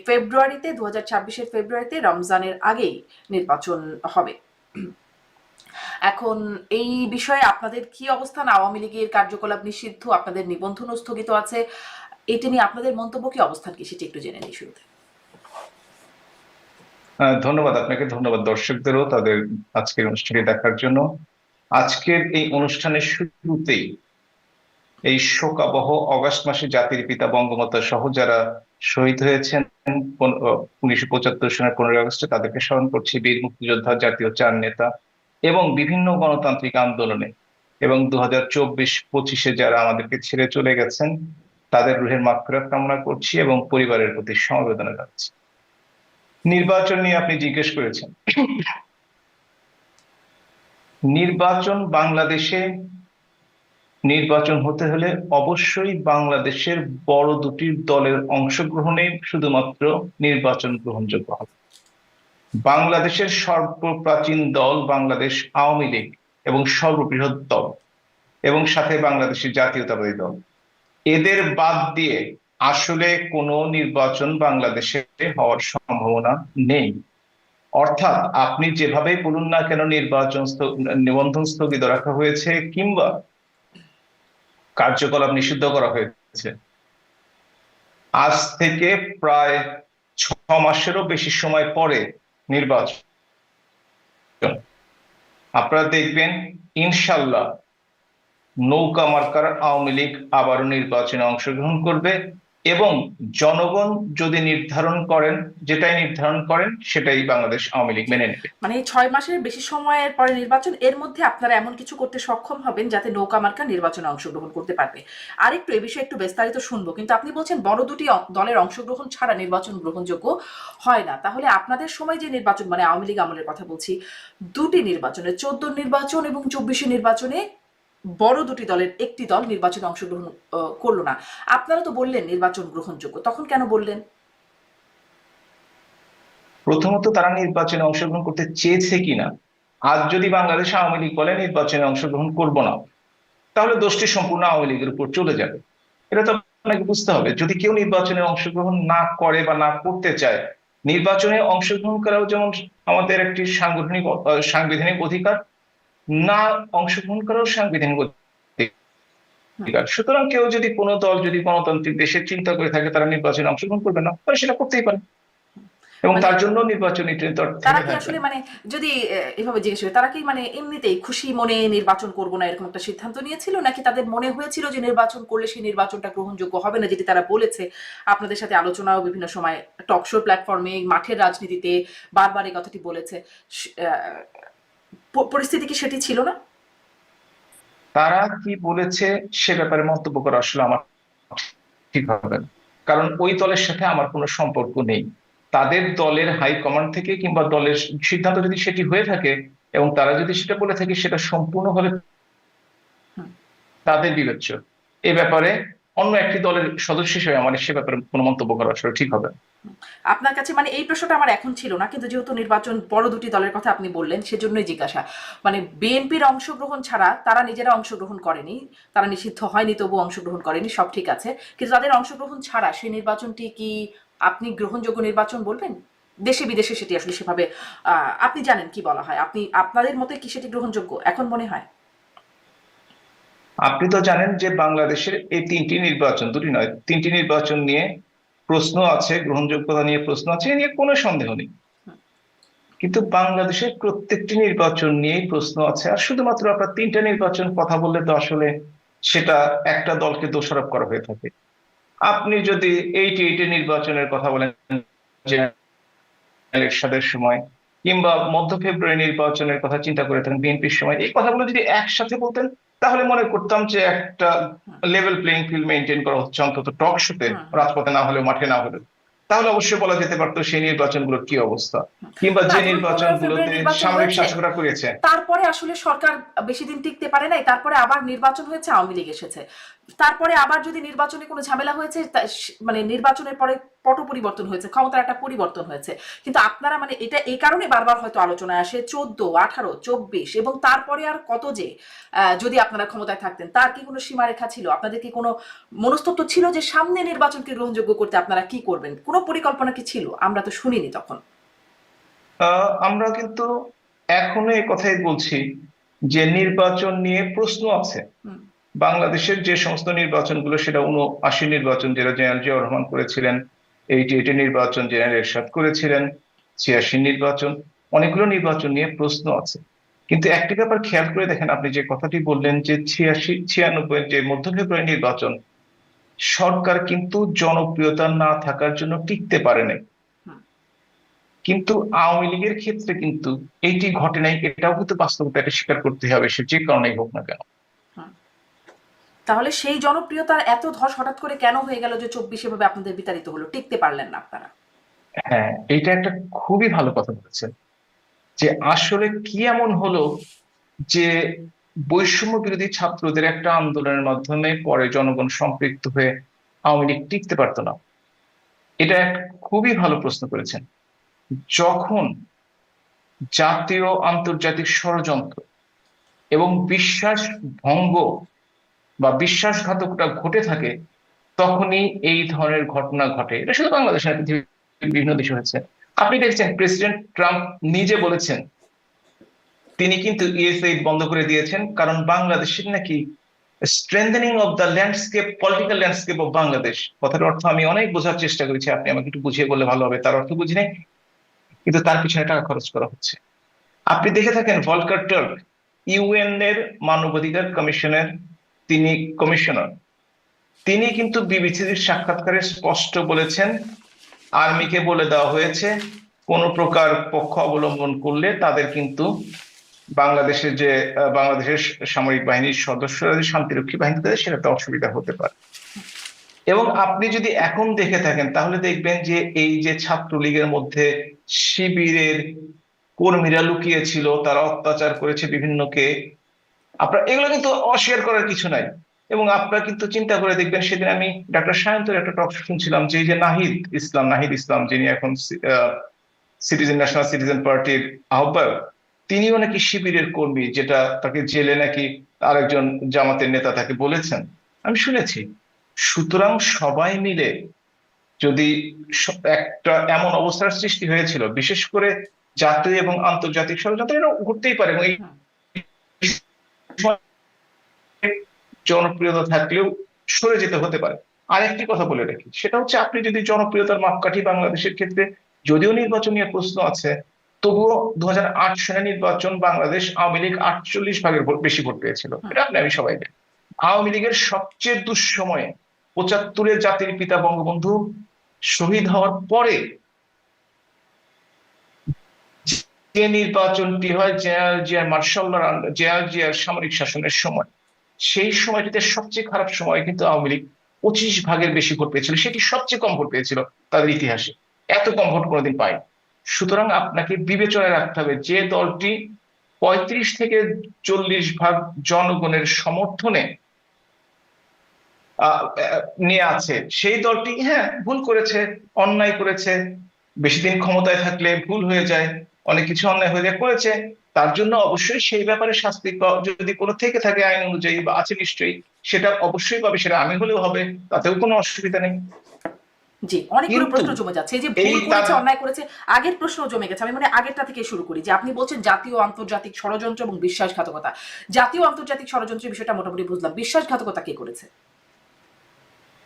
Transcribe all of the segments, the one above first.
ফেব্রুয়ারিতে 2026-এর ফেব্রুয়ারিতে রমজানের আগেই নির্বাচন হবে। এখন এই বিষয়ে আপনাদের কি অবস্থান? আওয়ামী লীগের কার্যকলাপ নিষিদ্ধ, আপনাদের নিবন্ধন স্থগিত আছে, এটা নিয়ে আপনাদের মন্তব্য কি, অবস্থান কি, সেটা একটু জেনে নিই শুরুতে। ধন্যবাদ আপনাকে, ধন্যবাদ দর্শকদেরও তাদের আজকের অনুষ্ঠানটি দেখার জন্য। আজকের এই অনুষ্ঠানের শুরুতেই এই শোকাবহ অগাস্ট মাসে জাতির পিতা বঙ্গমাতা সহ যারা শহীদ হয়েছেন 1975 সনের 15ই আগস্টে, তাদেরকে স্মরণ করছি। বীর মুক্তিযোদ্ধা, জাতীয় চার নেতা এবং বিভিন্ন গণতান্ত্রিক আন্দোলনে এবং 2024-25-এ যারা আমাদেরকে ছেড়ে চলে গেছেন, তাদের রুহের মাগফিরাত কামনা করছি এবং পরিবারের প্রতি সমবেদনা জানাচ্ছি। নির্বাচন নিয়ে আপনি জিজ্ঞেস করেছেন। নির্বাচন বাংলাদেশে, নির্বাচন হতে হলে অবশ্যই বাংলাদেশের বড় দুটি দলের অংশগ্রহণে শুধুমাত্র নির্বাচন গ্রহণযোগ্য হবে। বাংলাদেশের সর্বপ্রাচীন দল বাংলাদেশ আওয়ামী লীগ এবং সর্ববৃহৎ দল, এবং সাথে বাংলাদেশের জাতীয়তাবাদী দল, এদের বাদ দিয়ে আসলে কোনো নির্বাচন বাংলাদেশে হওয়ার সম্ভাবনা নেই। অর্থাৎ আপনি যেভাবেই বলুন না কেন নির্বাচন নিবন্ধন স্থগিত রাখা হয়েছে কিংবা কার্যকলাপ নিষিদ্ধ করা হয়েছে, আজ থেকে প্রায় 6 মাসেরও বেশি সময় পরে নির্বাচন, আপনারা দেখবেন ইনশাল্লাহ নৌকা মার্কার আওয়ামী লীগ আবারও নির্বাচনে অংশগ্রহণ করবে এবং জনগণ যদি নির্ধারণ করেন, যেটাই নির্ধারণ করেন সেটাই বাংলাদেশ আওয়ামী লীগ মেনে নেবে। মানে 6 মাসের বেশি সময়ের পরে নির্বাচন, এর মধ্যে আপনারা এমন কিছু করতে সক্ষম হবেন যাতে নৌকা মার্কা নির্বাচনে অংশগ্রহণ করতে পারবে। আরেকটু এই বিষয়ে একটু বিস্তারিত শুনবো, কিন্তু আপনি বলছেন বড় দুটি দলের অংশগ্রহণ ছাড়া নির্বাচন গ্রহণযোগ্য হয় না। তাহলে আপনাদের সময় যে নির্বাচন, মানে আওয়ামী লীগ আমলের কথা বলছি, দুটি নির্বাচনে, 14 নির্বাচন এবং 24 নির্বাচনে বড় দুটি দলের একটি দল নির্বাচনে অংশগ্রহণ করলো না। আপনারা তো বললেন নির্বাচন গ্রহণযোগ্য, তখন কেন বললেন? প্রথমত তারা নির্বাচনে অংশগ্রহণ করতে চেয়েছে কিনা। আজ যদি বাংলাদেশ আওয়ামী লীগ বলে নির্বাচনে অংশগ্রহণ করব না, তাহলে দোষটি সম্পূর্ণ আওয়ামী লীগের উপর চলে যাবে। এটা তো আপনাকে বুঝতে হবে। যদি কেউ নির্বাচনে অংশগ্রহণ না করে বা না করতে চায়, নির্বাচনে অংশগ্রহণ করাও যেমন আমাদের একটি সাংবিধানিক অধিকার, না অংশগ্রহণ করাও সাংবিধানিক অধিকার। সুতরাং কেউ যদি, কোনো দল যদি গণতান্ত্রিক দেশের চিন্তা করে থাকে তারা নির্বাচনে অংশগ্রহণ করবে না, তাহলে সেটা করতেই পারে এবং মানে তার জন্য নির্বাচনী তারা থেমে কি থাকবে আসলে, না। মানে যদি এভাবে জিজ্ঞেস করি, তারা কি মানে এমনিতেই খুশি মনে নির্বাচন করবো না এরকম একটা সিদ্ধান্ত নিয়েছিল, নাকি তাদের মনে হয়েছিল যে নির্বাচন করলে সেই নির্বাচনটা গ্রহণযোগ্য হবে না, যেটি তারা বলেছে আপনাদের সাথে আলোচনাও বিভিন্ন সময় টকশো প্ল্যাটফর্মে, মাঠের রাজনীতিতে বারবার এই কথাটি বলেছে? পরিস্থিতি কি সেটি ছিল না? তারা কি বলেছে সে ব্যাপারে মন্তব্য করা আসলে আমার ঠিক হবে না, কারণ ওই দলের সাথে আমার কোনো সম্পর্ক নেই। তাদের দলের হাইকমান্ড থেকে কিংবা দলের সিদ্ধান্ত যদি সেটি হয়ে থাকে এবং তারা যদি সেটা বলে থাকে, সেটা সম্পূর্ণভাবে তাদের বিবেচ্য। এ ব্যাপারে অন্য একটি দলের সদস্য হিসেবে আমার সে ব্যাপারে কোনো মন্তব্য করা আসলে ঠিক হবে না। আপনার কাছে মানে এই প্রশ্নটা আমার এখন ছিল না, কিন্তু যেহেতু নির্বাচন বড় দুটি দলের কথা আপনি বললেন, সেজন্যই জিজ্ঞাসা। মানে বিএনপির অংশগ্রহণ ছাড়া তারা নিজেরা অংশগ্রহণ করেনি, তারা নিষিদ্ধ হয়নি তবু অংশগ্রহণ করেনি, সব ঠিক আছে, কিন্তু তাদের অংশগ্রহণ ছাড়া সেই নির্বাচনটি কি আপনি গ্রহণযোগ্য নির্বাচন বলবেন? দেশে বিদেশে সেটি আসলে সেভাবে আপনি জানেন কি বলা হয়, আপনি আপনাদের মতে কি সেটি গ্রহণযোগ্য এখন মনে হয়? আপনি তো জানেন যে বাংলাদেশের এই তিনটি নির্বাচন, দুটি নয় তিনটি নির্বাচন নিয়ে প্রশ্ন আছে, গ্রহণযোগ্যতা নিয়ে প্রশ্ন আছে, এ নিয়ে কোনো সন্দেহ নেই। কিন্তু বাংলাদেশের প্রত্যেকটি নির্বাচন নিয়েই প্রশ্ন আছে। আর শুধুমাত্র আপনার তিনটা নির্বাচন কথা বললে তো আসলে সেটা একটা দলকে দোষারোপ করা হয়ে থাকে। আপনি যদি 88 নির্বাচনের কথা বলেন, যে এরশাদের সময়, কিংবা মধ্য ফেব্রুয়ারি নির্বাচনের কথা চিন্তা করে থাকেন বিএনপির সময়, এই কথাগুলো যদি একসাথে বলতেন, তাহলে মনে করতাম যে একটা লেভেল প্লেইং ফিল্ড মেনটেন করা হচ্ছে, অন্তত টক শোতে, হুম। রাজপথে না হলেও মাঠে না হলেও। তাহলে অবশ্যই বলা যেতে পারতো সেই নির্বাচনগুলোর কি অবস্থা, কিংবা না, যে ধরুন 15 ফেব্রুয়ারি নির্বাচনগুলোতে নির্বাচন সামরিক হয়েছে, শাসকরা করেছে। তারপরে আসলে সরকার বেশি দিন টিকতে পারে নাই, তারপরে আবার নির্বাচন হয়েছে, আওয়ামী লীগ এসেছে, তারপরে আবার যদি নির্বাচনে কোনো ঝামেলা হয়েছে মানে নির্বাচনের পরে পট পরিবর্তন হয়েছে, ক্ষমতার একটা পরিবর্তন হয়েছে, কিন্তু আপনারা মানে এটা এই কারণে বারবার হয়তো আলোচনায় আসে 14, 18, 24 এবং তারপরে আর কত যে যদি আপনারা ক্ষমতায় থাকতেন, তার কি কোনো সীমারেখা ছিল? আপনাদের কি কোনো মনস্তত্ত্ব ছিল যে সামনে নির্বাচনকে গ্রহণযোগ্য করতে আপনারা কি করবেন? কোনো পরিকল্পনা কি ছিল? আমরা তো শুনিনি তখন। আমরা কিন্তু এখনো এই কথাই বলছি যে নির্বাচন নিয়ে প্রশ্ন আছে। হুম। বাংলাদেশের যে সমস্ত নির্বাচনগুলো, সেটা 79 নির্বাচন যেটা জেনারেল জিয়াউর রহমান করেছিলেন, 88 নির্বাচন জেনারেল এরশাদ করেছিলেন, 86 নির্বাচন, অনেকগুলো নির্বাচন নিয়ে প্রশ্ন আছে। কিন্তু একটি ব্যাপার খেয়াল করে দেখেন, আপনি যে কথাটি বললেন যে 86, 96 যে মধ্য ফেব্রুয়ারি নির্বাচন, সরকার কিন্তু জনপ্রিয়তা না থাকার জন্য টিকতে পারে নাই। হুম। কিন্তু আওয়ামী লীগের ক্ষেত্রে কিন্তু এইটি ঘটে নাই, এটাও কিন্তু বাস্তবতা, এটা স্বীকার করতে হবে, সে যে কারণেই হোক না কেন। হুম। তাহলে সেই জনপ্রিয়তার এত ধস হঠাৎ করে কেন হয়ে গেল যে 24 ভাবে আপনাদের বিতাড়িত হলো, টিকতে পারলেন না আপনারা? হ্যাঁ, এটা একটা খুবই ভালো কথা বলেছেন যে আসলে কি এমন হলো যে বৈষম্য বিরোধী ছাত্রদের একটা আন্দোলনের মাধ্যমে পরে জনগণ সম্পৃক্ত হয়ে আওয়ামী লীগ টিকতে পারতো না। এটা একটা খুবই ভালো প্রশ্ন করেছেন। যখন জাতীয় আন্তর্জাতিক ষড়যন্ত্র এবং বিশ্বাস ভঙ্গ বা বিশ্বাসঘাতকতা ঘটে থাকে, তখনই এই ধরনের ঘটনা ঘটে। এটা শুধু বাংলাদেশে না, পৃথিবীর বিভিন্ন দেশে হয়েছে। আপনি দেখছেন প্রেসিডেন্ট ট্রাম্প নিজে বলেছেন তিনি কিন্তু ইউএসএইড বন্ধ করে দিয়েছেন, কারণ বাংলাদেশের নাকি strengthening of the landscape, political landscape of Bangladesh. কথার অর্থ আমি অনেক বোঝার চেষ্টা করেছি, আপনি আমাকে একটু বুঝিয়ে বললে ভালো হবে। তার অর্থ বুঝি নাই, কিন্তু তার পিছনে টাকা খরচ করা হচ্ছে। আপনি দেখে থাকেন ভলকার টার্ক, ইউএন এর মানবাধিকার কমিশনের তিনি কমিশনার, তিনি কিন্তু বিবিসির সাক্ষাৎকারে স্পষ্ট বলেছেন আর্মিকে বলে দেওয়া হয়েছে কোন প্রকার পক্ষ অবলম্বন করলে তাদের কিন্তু বাংলাদেশের যে বাংলাদেশের সামরিক বাহিনীর সদস্যরা যে শান্তিরক্ষী বাহিনী, তাদের সেটাতে অসুবিধা হতে পারে। এবং আপনি যদি এখন দেখে থাকেন তাহলে দেখবেন যে এই যে ছাত্রলীগের মধ্যে শিবিরের কর্মীরা লুকিয়ে ছিল, তারা অত্যাচার করেছে বিভিন্নকে, আপনার এগুলো কিন্তু অস্বীকার করার কিছু নাই। এবং আপনারা কিন্তু চিন্তা করে দেখবেন, সেদিন আমি ডক্টর সায়ন্তর একটা টক শুনছিলাম যে এই যে নাহিদ ইসলাম যিনি এখন ন্যাশনাল সিটিজেন পার্টির আহ্বায়ক, তিনিও নাকি শিবিরের কর্মী, যেটা তাকে জেলে নাকি আরেকজন জামাতের নেতা তাকে বলেছেন, আমি শুনেছি। সুতরাং সবাই মিলে যদি একটা এমন অবস্থার সৃষ্টি হয়েছিল, বিশেষ করে জাতীয় এবং আন্তর্জাতিক ষড়যন্ত্র এটা ঘটতেই পারে, এবং এই হুম। জনপ্রিয়তা থাকলেও সরে যেতে হতে পারে। আর একটি কথা বলে রাখি, সেটা হচ্ছে আপনি যদি জনপ্রিয়তার মাপকাঠি বাংলাদেশের ক্ষেত্রে, যদিও নির্বাচন নিয়ে প্রশ্ন আছে, তবুও 2008 সালের নির্বাচন বাংলাদেশ আওয়ামী লীগ 48 ভাগের বেশি ভোট পেয়েছিল, হুম। এটা আপনি আমি সবাই জানি। আওয়ামী লীগের সবচেয়ে দুঃসময়ে 75-এ জাতির পিতা বঙ্গবন্ধু শহীদ হওয়ার পরে যে নির্বাচনটি হয় জেনারেল জিয়ার সামরিক শাসনের সময়, সেই সময়টিতে সবচেয়ে খারাপ সময় কিন্তু আওয়ামী লীগ 25 ভাগের বেশি ভোট পেয়েছিল, সেটি সবচেয়ে কম ভোট পেয়েছিল তাদের ইতিহাসে। এত কম ভোট কোনোদিন পায়নি। সুতরাং আপনাকে বিবেচনায় রাখতে হবে যে দলটি 35 থেকে 40 ভাগ জনগণের সমর্থনে নিয়ে আছে, সেই দলটি হ্যাঁ ভুল করেছে, অন্যায় করেছে। বেশি দিন ক্ষমতায় থাকলে ভুল হয়ে যায়, অনেক কিছু অন্যায় হয়ে যায় করেছে। তার জন্য অবশ্যই সেই ব্যাপারে শাস্তি যদি কোনো থেকে থাকে আইন অনুযায়ী বা আছে নিশ্চয়ই, সেটা অবশ্যই পাবে, সেটা আমি হলেও হবে, তাতেও কোনো অসুবিধা নেই। জি, অনেকগুলো কিন্তু প্রশ্ন জমে যাচ্ছে। এই যে এই ভুল তার করেছে, অন্যায় করেছে, আগের প্রশ্ন জমে গেছে। আমি মানে আগেরটা থেকে শুরু করি যে আপনি বলছেন জাতীয় আন্তর্জাতিক ষড়যন্ত্র এবং বিশ্বাসঘাতকতা। জাতীয় আন্তর্জাতিক ষড়যন্ত্রের বিষয়টা মোটামুটি বুঝলাম, বিশ্বাসঘাতকতা কে করেছে?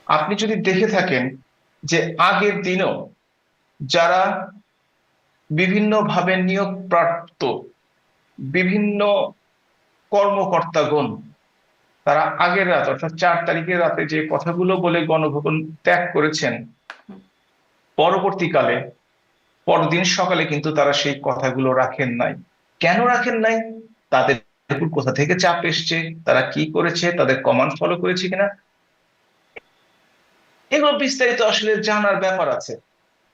আপনি যদি দেখে থাকেন যে আগের দিনও যারা বিভিন্নভাবে নিয়োগপ্রাপ্ত বিভিন্ন কর্মকর্তাগণ, তারা আগের রাত অর্থাৎ 4 তারিখের রাতে যে কথাগুলো বলে গণভবন ত্যাগ করেছেন, পরবর্তীকালে পরদিন সকালে কিন্তু তারা সেই কথাগুলো রাখেন নাই। কেন রাখেন নাই? তাদের উপর কোথা থেকে চাপ এসছে, তারা কি করেছে, তাদের কমান্ড ফলো করেছে কিনা, এগুলো বিস্তারিত আসলে জানার ব্যাপার আছে।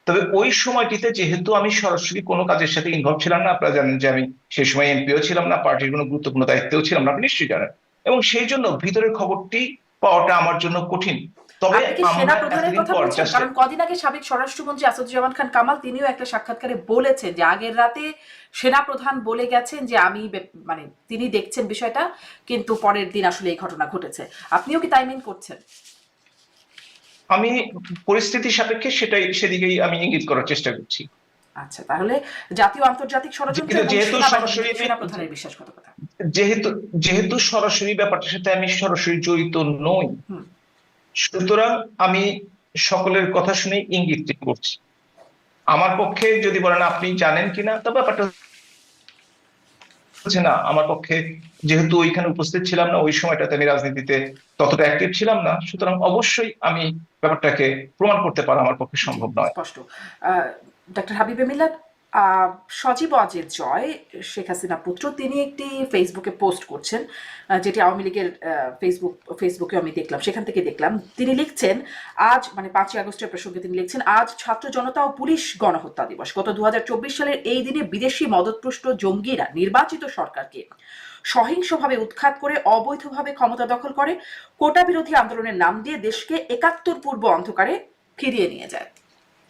তবে ওই সময়টিতে যেহেতু আমি সরাসরি কোনো কাজের সাথে ইনভলভ ছিলাম না, আপনারা জানেন যে আমি সেই সময় এমপিও ছিলাম না, পার্টির কোনো গুরুত্বপূর্ণ দায়িত্বেও ছিলাম না, আপনি নিশ্চয়ই জানেন, এবং সেই জন্য ভিতরের খবরটি পাওয়াটা আমার জন্য কঠিন। তবে আপনি কি সেনা আমরা প্রধানের এতদিন কথা পর বলছেন? জাস্ট কারণ কদিন আগে সাবেক স্বরাষ্ট্রমন্ত্রী আসাদুজ্জামান খান কামাল তিনিও একটা সাক্ষাৎকারে বলেছেন যে আগের রাতে সেনা প্রধান বলে গেছেন যে আমি মানে তিনি দেখছেন বিষয়টা, কিন্তু পরের দিন আসলে এই ঘটনা ঘটেছে। আপনিও কি তাই মিন করছেন? আমি পরিস্থিতি সাপেক্ষে সেদিকেই আমি ইঙ্গিত করার চেষ্টা করছি। আচ্ছা, তাহলে জাতীয় আন্তর্জাতিক ষড়যন্ত্র কিন্তু এবং যেহেতু সেনাবাহিনী সরাসরি সেনা প্রধানের বিশ্বাসঘাতকতা। যেহেতু যেহেতু সরাসরি ব্যাপারটার সাথে আমি সরাসরি জড়িত নই, হুম। সুতরাং আমি সকলের কথা শুনে ইঙ্গিত করছি। আমার পক্ষে যদি বলেন আপনি জানেন কিনা, তবে ব্যাপারটা হচ্ছে না আমার পক্ষে, যেহেতু ওইখানে উপস্থিত ছিলাম না, ওই সময়টাতে আমি রাজনীতিতে ততটা অ্যাক্টিভ ছিলাম না, সুতরাং অবশ্যই আমি ব্যাপারটাকে প্রমাণ করতে পারা আমার পক্ষে জি, সম্ভব নয়। স্পষ্ট। ডক্টর হাবিবে মিলাদ, সজীব ওয়াজেদ জয়, শেখ হাসিনা পুত্র, তিনি একটি ফেসবুকে পোস্ট করছেন, যেটি আওয়ামী লীগের ফেসবুকে আমি দেখলাম, সেখান থেকে দেখলাম তিনি লিখছেন আজ মানে 5ই আগস্টের প্রসঙ্গে তিনি লিখছেন, আজ ছাত্র জনতা ও পুলিশ গণহত্যা দিবস। গত 2024 সালের এই দিনে বিদেশি মদতপুষ্ট জঙ্গিরা নির্বাচিত সরকারকে সহিংসভাবে উৎখাত করে অবৈধভাবে ক্ষমতা দখল করে, কোটা বিরোধী আন্দোলনের নাম দিয়ে দেশকে 71 পূর্ব অন্ধকারে ফিরিয়ে নিয়ে যায়।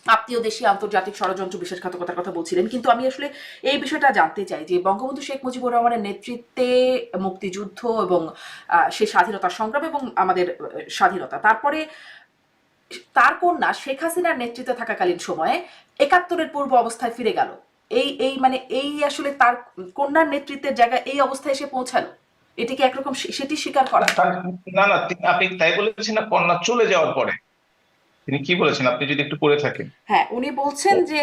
আপনিও দেশি আন্তর্জাতিক ষড়যন্ত্র বিশ্বাসঘাতকতার কথা বলছিলেন, কিন্তু আমি আসলে এই বিষয়টা জানতে চাই যে বঙ্গবন্ধু শেখ মুজিবুর রহমানের নেতৃত্বে মুক্তিযুদ্ধ এবং সে স্বাধীনতা সংগ্রাম এবং আমাদের স্বাধীনতা, তারপরে তার কন্যা শেখ হাসিনার নেতৃত্বে থাকাকালীন সময়ে 71-এর পূর্ব অবস্থায় ফিরে গেল। এই মানে এই আসলে তার কন্যার নেতৃত্বের জায়গায় এই অবস্থায় এসে পৌঁছালো, এটিকে একরকম সেটি স্বীকার করা? না না, আপনি তাই বলেছেন না, কন্যা চলে যাওয়ার পরে তিনি কি বলেছেন আপনি যদি একটু পড়ে থাকেন। হ্যাঁ, উনি বলছেন যে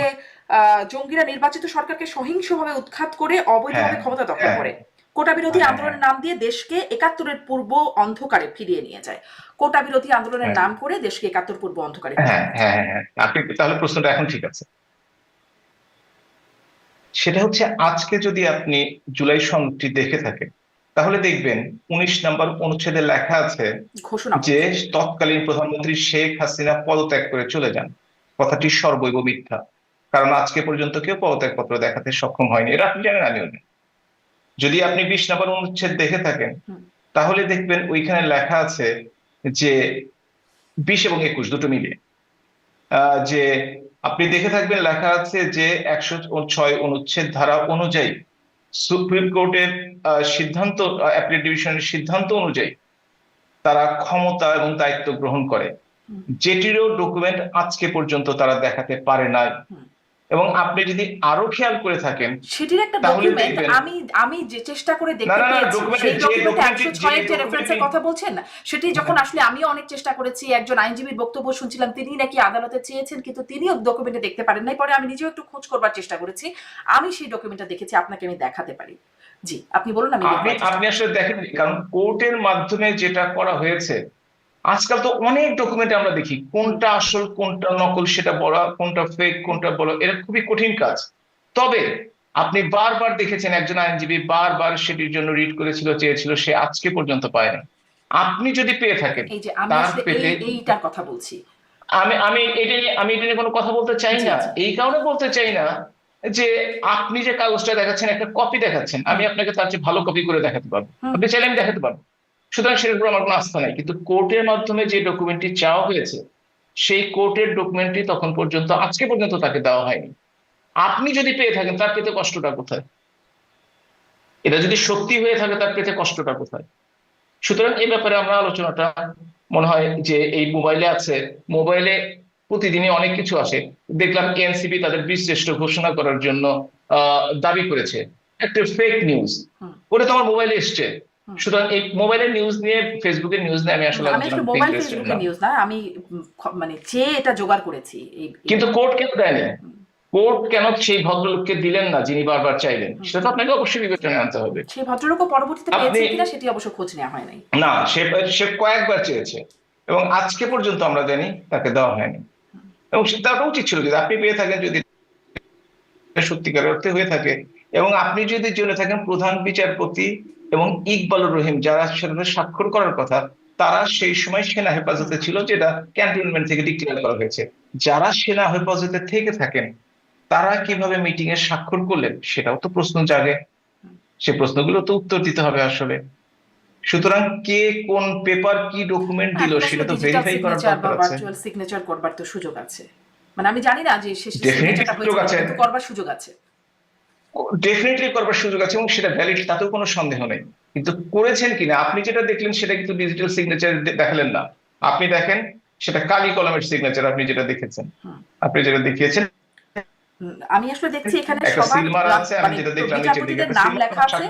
জঙ্গিরা নির্বাচিত সরকারকে সহিংসভাবে উৎখাত করে হ্যাঁ, অবৈধভাবে ক্ষমতা দখল হ্যাঁ, করে, কোটা বিরোধী হ্যাঁ, হ্যাঁ, আন্দোলনের নাম দিয়ে দেশকে 71-এর পূর্ব অন্ধকারে ফিরিয়ে নিয়ে যায়। কোটা বিরোধী আন্দোলনের হ্যাঁ, নাম করে দেশকে 71 পূর্ব অন্ধকারে হ্যাঁ, ফিরিয়ে নিয়ে হ্যাঁ, যায়। হ্যাঁ, হ্যাঁ, আপনি তাহলে প্রশ্নটা এখন ঠিক আছে। সেটা হচ্ছে, আজকে যদি আপনি জুলাই সনদটি দেখে থাকেন, তাহলে দেখবেন 19 নম্বর অনুচ্ছেদে লেখা আছে যে ঘোষণাপত্র। তৎকালীন প্রধানমন্ত্রী শেখ হাসিনা পদত্যাগ করে চলে যান। কথাটি সর্বৈব মিথ্যা, কারণ আজকে পর্যন্ত কেউ পদত্যাগ পত্র দেখাতে সক্ষম হয়নি, এটা আপনি জানেন, আমিও জানি। যদি আপনি 20 নম্বর অনুচ্ছেদ দেখে থাকেন, হুম। তাহলে দেখবেন ওইখানে লেখা আছে যে 20 এবং 21 দুটো মিলিয়ে, যে আপনি দেখে থাকবেন লেখা আছে যে 106 অনুচ্ছেদ ধারা অনুযায়ী সুপ্রিম কোর্টের সিদ্ধান্ত, অ্যাপিলেট ডিভিশনের সিদ্ধান্ত অনুযায়ী তারা ক্ষমতা এবং দায়িত্ব গ্রহণ করে, হুম। যেটিরও ডকুমেন্ট আজকে পর্যন্ত তারা দেখাতে পারে নাই। হুম। এবং আপনি যদি আরো খেয়াল করে থাকেন, সেটির একটা তাহলে ডকুমেন্ট দেখবেন, আমি আমি যে চেষ্টা করে না দেখতে না না, পেয়েছি, ডকুমেন্টে সেই যে ডকুমেন্টে ডকুমেন্টে 106-এর যে রেফারেন্সের ডকুমেন্টে কথা বলছেন না, সেটি যখন আসলে আমিও অনেক চেষ্টা করেছি, একজন আইনজীবীর বক্তব্য শুনছিলাম, তিনি নাকি আদালতে চেয়েছেন কিন্তু তিনিও ডকুমেন্টে দেখতে পারেন নাই। পরে আমি নিজেও একটু খোঁজ করবার চেষ্টা করেছি, আমি সেই ডকুমেন্টটা দেখেছি, আপনাকে আমি দেখাতে পারি। জি, আপনি বলুন, আমি আপনি দেখবার চেষ্টা আপনি করব। আসলে দেখেন, কারণ কোর্টের মাধ্যমে যেটা করা হয়েছে, আজকাল তো অনেক ডকুমেন্ট আমরা দেখি, হুম। কোনটা আসল কোনটা নকল সেটা বলা, কোনটা ফেক কোনটা বলা, এটা খুবই কঠিন কাজ। তবে আপনি বারবার দেখেছেন একজন আইনজীবী বারবার সেটির জন্য রিট করেছিল, চেয়েছিল, সে আজকে পর্যন্ত পায়নি। আপনি যদি পেয়ে থাকেন, এই যে আমি তার আসলে পেতে, এইটার কথা বলছি। আমি এটা নিয়ে কোনো কথা বলতে চাই জি, না, জি। এই কারণে বলতে চাই না যে আপনি যে কাগজটা দেখাচ্ছেন একটা কপি দেখাচ্ছেন, আমি হুম। আপনাকে তার চেয়ে ভালো কপি করে দেখাতে পারবো, হুম। আপনি চাইলে আমি দেখাতে পারবো। সুতরাং সেটার উপর আমার কোনো আস্থা নাই, কিন্তু কোর্টের মাধ্যমে যে ডকুমেন্টটি চাওয়া হয়েছে, সেই কোর্টের ডকুমেন্টটি তখন পর্যন্ত, আজকে পর্যন্ত তাকে দেওয়া হয়নি। আপনি যদি পেয়ে থাকেন, তার পেতে কষ্টটা কোথায়? এটা যদি সত্যি হয়ে থাকে, তার পেতে কষ্টটা কোথায়? সুতরাং এই ব্যাপারে আমরা আলোচনাটা, মনে হয় যে এই মোবাইলে আছে, মোবাইলে প্রতিদিনই অনেক কিছু আসে। দেখলাম এনসিপি তাদের বীরশ্রেষ্ঠ ঘোষণা করার জন্য দাবি করেছে, একটা ফেক নিউজ, হুম। ওটা তো আমার মোবাইলে এসছে। হুম। সুতরাং এই মোবাইলের নিউজ নিয়ে, ফেসবুকের নিউজ নিয়ে আমি আসলে আমি আলোচনা আসলে করতে মোবাইল ইন্টারেস্টেড ফেসবুকের না। নিউজ না, আমি মানে চেয়ে এটা জোগাড় করেছি এই কিন্তু কোর্ট কেন দেয়নি? হুম। কোর্ট কেন সেই ভদ্রলোককে দিলেন না যিনি বারবার চাইলেন? হুম। সেটা তো আপনাকে অবশ্যই বিবেচনায় আনতে হবে। সেই ভদ্রলোকও পরবর্তীতে আপনি, পেয়েছেন কিনা সেটি অবশ্য খোঁজ নেওয়া হয় নাই। না, সে সে কয়েকবার চেয়েছে এবং আজকে পর্যন্ত আমরা জানি তাকে দেওয়া হয়নি। এবং দেওয়াটা উচিত ছিল, যদি আপনি পেয়ে থাকেন, যদি সত্যিকার অর্থে হয়ে থাকে, এবং আপনি যদি জেনে থাকেন প্রধান বিচারপতি এবং ইকবালুর রহিম যারা সেখানে স্বাক্ষর করার কথা, তারা সেই সময় সেনা হুম। হেফাজতে ছিল, যেটা ক্যান্টনমেন্ট থেকে ডিক্লেয়ার করা হয়েছে। যারা সেনা হেফাজতে থেকে থাকেন, তারা কিভাবে মিটিং এ স্বাক্ষর করলেন, সেটাও তো প্রশ্ন জাগে। হুম। সে প্রশ্নগুলো তো উত্তর দিতে হবে আসলে। সুতরাং কে কোন পেপার কি ডকুমেন্ট দিল এখন সেটা আসলে তো ডিজিটাল ভেরিফাই করার সিগনেচার বা দরকার আছে। ভার্চুয়াল সিগনেচার করবার তো সুযোগ আছে। মানে আমি জানি না যে শেষে ডেফিনেটলি সিগনেচারটা সুযোগ হয়েছে কিনা, আছে, কিন্তু করবার সুযোগ আছে। ডেফিনেটলি করবার সুযোগ আছে এবং সেটা ভ্যালিড, তাতেও কোনো সন্দেহ নেই। কিন্তু করেছেন কিনা, আপনি যেটা দেখলেন সেটা কিন্তু ডিজিটাল সিগনেচার দেখালেন না। আপনি দেখেন সেটা কালি কলমের সিগনেচার, আপনি যেটা দেখেছেন, হুম। আপনি যেটা দেখিয়েছেন আমি আসলে দেখছি এখানে একটা সবার সিল মারা আছে, আমি মানে যেটা দেখলাম নিচের দিকে বিচারপতিদের একটা নাম সিল লেখা আছে,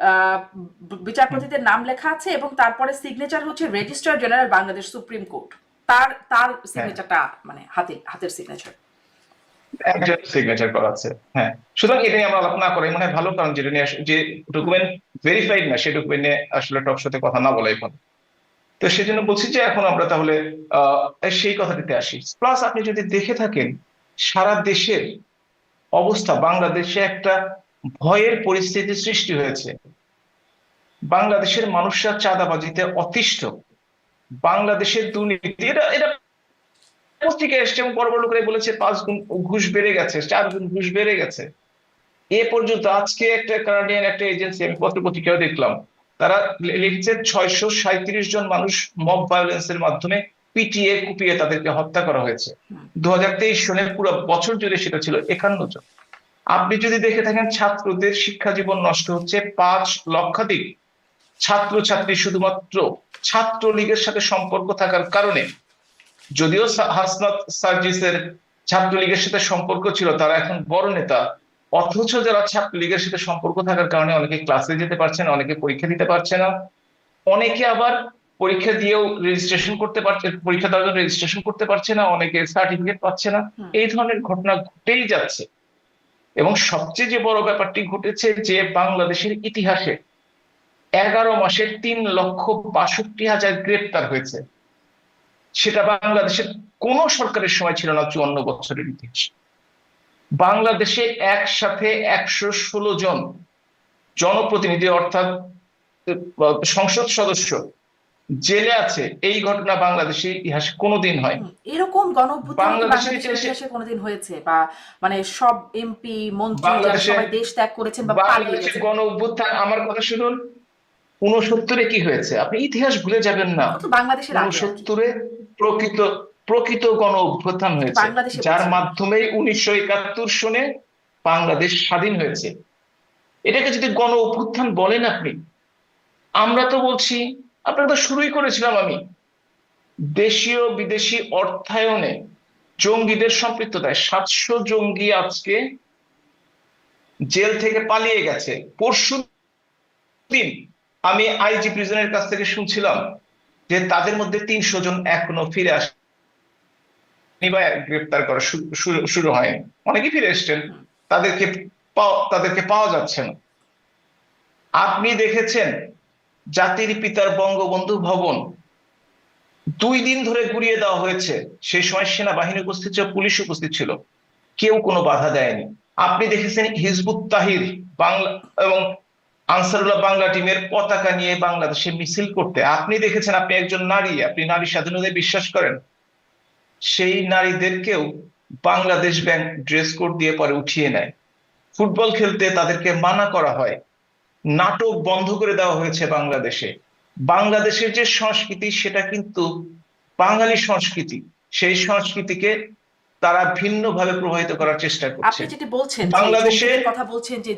আহ, বিচারপতিদের নাম লেখা আছে, এবং তারপরে সিগনেচার হচ্ছে registrar general Bangladesh supreme court, তার তার হ্যাঁ, সিগনেচারটা মানে হাতের সিগনেচার। একজন সিগনেচার করা আছে। হ্যাঁ, সুতরাং এটা নিয়ে আমরা আলাপ না করাই মনে হয় ভালো, কারণ যেটা নিয়ে যে হুম। ডকুমেন্ট ভেরিফাইড না সেই ডকুমেন্ট নিয়ে আসলে টক শোতে কথা না বলাই ভালো। তো সেই জন্য বলছি যে এখন আমরা তাহলে আহ সেই কথাটিতে আসি। প্লাস আপনি যদি দেখে থাকেন সারা দেশের অবস্থা, বাংলাদেশে একটা ভয়ের পরিস্থিতি সৃষ্টি হয়েছে। বাংলাদেশের মানুষরা চাঁদাবাজিতে অতিষ্ঠ, বাংলাদেশের দুর্নীতি, এটা এটা পত্রিকায় এসছে এবং বড় বড় লোকেরাই বলেছে 5 গুণ ঘুষ বেড়ে গেছে, 4 গুণ ঘুষ বেড়ে গেছে। এ পর্যন্ত আজকে একটা কানাডিয়ান একটা এজেন্সি আমি পত্র পত্রিকাও দেখলাম, তারা লিখছে 637 জন মানুষ মব ভায়োলেন্সের মাধ্যমে পিটিয়ে কুপিয়ে তাদেরকে হত্যা করা হয়েছে। 2023 সনে পুরো বছর জুড়ে সেটা ছিল 51 জন। আপনি যদি দেখে থাকেন ছাত্রদের শিক্ষা জীবন নষ্ট হচ্ছে, 5 লক্ষাধিক ছাত্রছাত্রী শুধুমাত্র ছাত্রলীগের সাথে সম্পর্ক থাকার কারণে, যদিও হাসনাত সার্জিসের ছাত্রলীগের সাথে সম্পর্ক ছিল, তারা এখন বড় নেতা, অথচ যারা ছাত্রলীগের সাথে সম্পর্ক থাকার কারণে অনেকে ক্লাসে যেতে পারছে না, অনেকে পরীক্ষা দিতে পারছে না, অনেকে আবার পরীক্ষা দিয়েও রেজিস্ট্রেশন করতে পারছে, পরীক্ষা দেওয়ার জন্য রেজিস্ট্রেশন করতে পারছে না, অনেকে সার্টিফিকেট পাচ্ছে না। হুম। এই ধরনের ঘটনা ঘটেই যাচ্ছে। এবং সবচেয়ে যে বড় ব্যাপারটি ঘটেছে যে বাংলাদেশের ইতিহাসে 11 মাসে 3,62,000 গ্রেপ্তার হয়েছে। সেটা বাংলাদেশের কোন সরকারের সময় ছিল না 54 বছরের ইতিহাসে। বাংলাদেশে একসাথে 116 জন জনপ্রতিনিধি অর্থাৎ সংসদ সদস্য জেলে আছে, এই ঘটনা বাংলাদেশের ইতিহাসে কোনোদিন হয়। এরকম গণ অভ্যুত্থান কি বাংলাদেশের বাংলাদেশের ইতিহাসে, ইতিহাসে কোনোদিন হয়েছে? বা মানে সব এমপি মন্ত্রী যারা বাংলাদেশে সবাই দেশ ত্যাগ করেছেন বা পালিয়ে বাংলাদেশের গেছেন? গণ অভ্যুত্থান, আমার কথা শুনুন, 69-এ কি হয়েছে আপনি ইতিহাস ভুলে যাবেন না। ও তো বাংলাদেশের আগে আর কি। 69-এ প্রকৃত প্রকৃত গণ অভ্যুত্থান হয়েছে, বাংলাদেশে যার বলছি। মাধ্যমে 1971 সনে বাংলাদেশ স্বাধীন হয়েছে। এটাকে যদি গণ অভ্যুত্থান বলেন আপনি, আমরা তো বলছি, আপনারা তো শুরুই করেছিলাম আমি, দেশীয় বিদেশি অর্থায়নে জঙ্গিদের সম্পৃক্ততায় 700 জঙ্গি আজকে জেল থেকে পালিয়ে গেছে। পরশু দিন আমি আইজি প্রিজনের কাছ থেকে শুনছিলাম যে তাদের মধ্যে 300 জন এখনো ফিরে আসেনি বা গ্রেপ্তার করা শুরু হয়নি, অনেকেই ফিরে এসছেন, তাদেরকে তাদেরকে পাওয়া যাচ্ছে না। আপনি দেখেছেন জাতির পিতার বঙ্গবন্ধু ভবন 2 দিন ধরে গুড়িয়ে দেওয়া হয়েছে, সেই সময় সেনাবাহিনী উপস্থিত ছিল, পুলিশ উপস্থিত ছিল, কেউ কোনো বাধা দেয়নি। আপনি দেখেছেন হিজবুত তাহির বাংলা এবং আনসারুল্লাহ বাংলা টিমের পতাকা নিয়ে বাংলাদেশে মিছিল করতে, আপনি দেখেছেন, আপনি একজন নারী, আপনি নারী স্বাধীনতায় বিশ্বাস করেন, সেই নারীদেরকেও বাংলাদেশ ব্যাংক ড্রেস কোড দিয়ে পরে উঠিয়ে নেয়। ফুটবল খেলতে তাদেরকে মানা করা হয়, নাটক বন্ধ করে দেওয়া হয়েছে বাংলাদেশে। বাংলাদেশের যে সংস্কৃতি সেটা কিন্তু বাঙালি সংস্কৃতি, সেই সংস্কৃতিকে তারা ভিন্নভাবে প্রভাবিত করার চেষ্টা করছে। আপনি যেটা বলছেন যে বাংলাদেশে জঙ্গিদের কথা বলছেন যে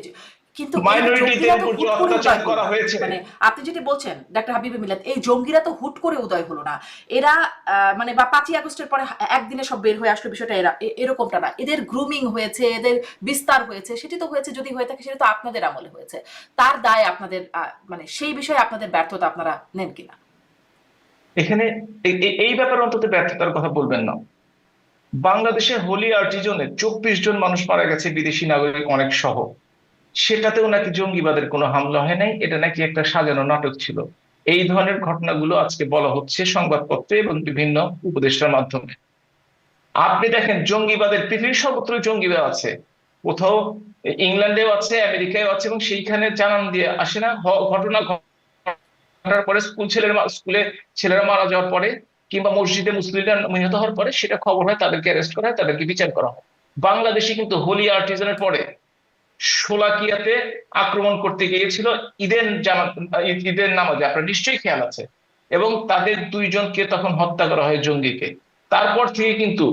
কিন্তু এই মাইনরিটিদের জঙ্গিরা তো উপর যে হুট করে অত্যাচার উদয় হলো করা না। হয়েছে, মানে আপনি যেটা বলছেন ডাক্তার হাবিবি মিলাদ, এই জঙ্গিরা তো হুট করে উদয় হলো না। এরা মানে বা 5ই আগস্টের পরে একদিনে সব বের হয়ে আসলো বিষয়টা এরকমটা না। এদের গ্রুমিং হয়েছে, এদের বিস্তার হয়েছে, সেটি তো হয়েছে, যদি হয়ে থাকে সেটা তো আপনাদের আমলে হয়েছে। তার দায় আপনাদের, মানে সেই বিষয়ে আপনাদের ব্যর্থতা আপনারা নেন কিনা? এখানে এই ব্যাপারে অন্তত ব্যর্থতার কথা বলবেন না। বাংলাদেশের হোলি আর্টিজনে 24 জন মানুষ মারা গেছে, বিদেশি নাগরিক অনেক সহ, সেটাতেও নাকি জঙ্গিবাদের কোনো হামলা হয় নাই, এটা নাকি একটা সাজানো নাটক ছিল। এই ধরনের ঘটনাগুলো আজকে বলা হচ্ছে সংবাদপত্রে এবং বিভিন্ন উপদেষ্টার মাধ্যমে। আপনি দেখেন জঙ্গিবাদের পৃথিবীর সর্বত্র জঙ্গিবাদ আছে, কোথাও ইংল্যান্ডেও আছে, আমেরিকায় আছে, এবং সেইখানে জানান দিয়ে আসে না, ঘটনা ঘটার পরে স্কুলে ছেলেরা মারা যাওয়ার পরে কিংবা মসজিদে মুসলিমরা নিহত হওয়ার পরে সেটা খবর হয়, তাদেরকে অ্যারেস্ট করা হয়, তাদেরকে বিচার করা হয়। বাংলাদেশে কিন্তু হোলি আর্টিজানের পরে শোলাকিয়াতে আক্রমণ করতে গিয়েছিল ঈদের নামাজে, আপনার নিশ্চয়ই খেয়াল আছে, এবং তাদের 2 জনকে তখন হত্যা করা হয় জঙ্গিকে। তারপর থেকে কিন্তু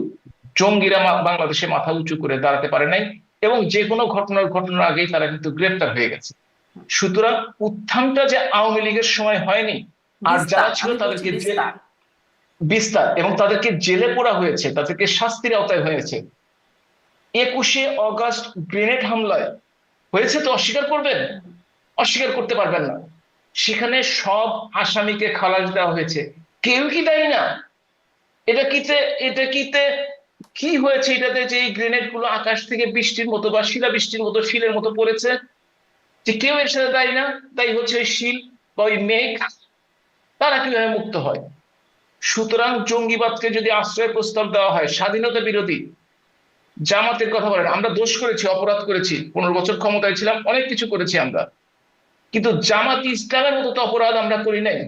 জঙ্গিরা বাংলাদেশে মাথা উঁচু করে দাঁড়াতে পারে নাই, এবং যে কোনো ঘটনার আগেই তারা কিন্তু গ্রেপ্তার হয়ে গেছে। সুতরাং উত্থানটা যে আওয়ামী লীগের সময় হয়নি, আর যারা ছিল তাদেরকে বিস্তার, এবং তাদেরকে জেলে পোড়া হয়েছে, তাদেরকে শাস্তির আওতায় হয়েছে। 21শে অগস্ট গ্রেনেড হামলায় হয়েছে তো অস্বীকার করবেন? অস্বীকার করতে পারবেন না। সেখানে সব আসামিকে খালাস দেওয়া হয়েছে, কেউ কি দায়ী না? এটা কিতে কি হয়েছে এটাতে যে এই গ্রেনেড গুলো আকাশ থেকে বৃষ্টির মতো বা শিলা বৃষ্টির মতো শিলের মতো পড়েছে, যে কেউ এর সাথে দায়ী না? তাই হচ্ছে ওই শিল বা ওই মেঘ, তারা কিভাবে মুক্ত হয়? সুতরাং জঙ্গিবাদকে যদি আশ্রয় প্রস্তাব দেওয়া হয়, স্বাধীনতা বিরোধী জামাতের কথা বলেন, আমরা দোষ করেছি, অপরাধ করেছি, 15 বছর ক্ষমতায় ছিলাম, অনেক কিছু করেছি আমরা, কিন্তু জামাত ইসলামের মতো তো অপরাধ আমরা করি নাই।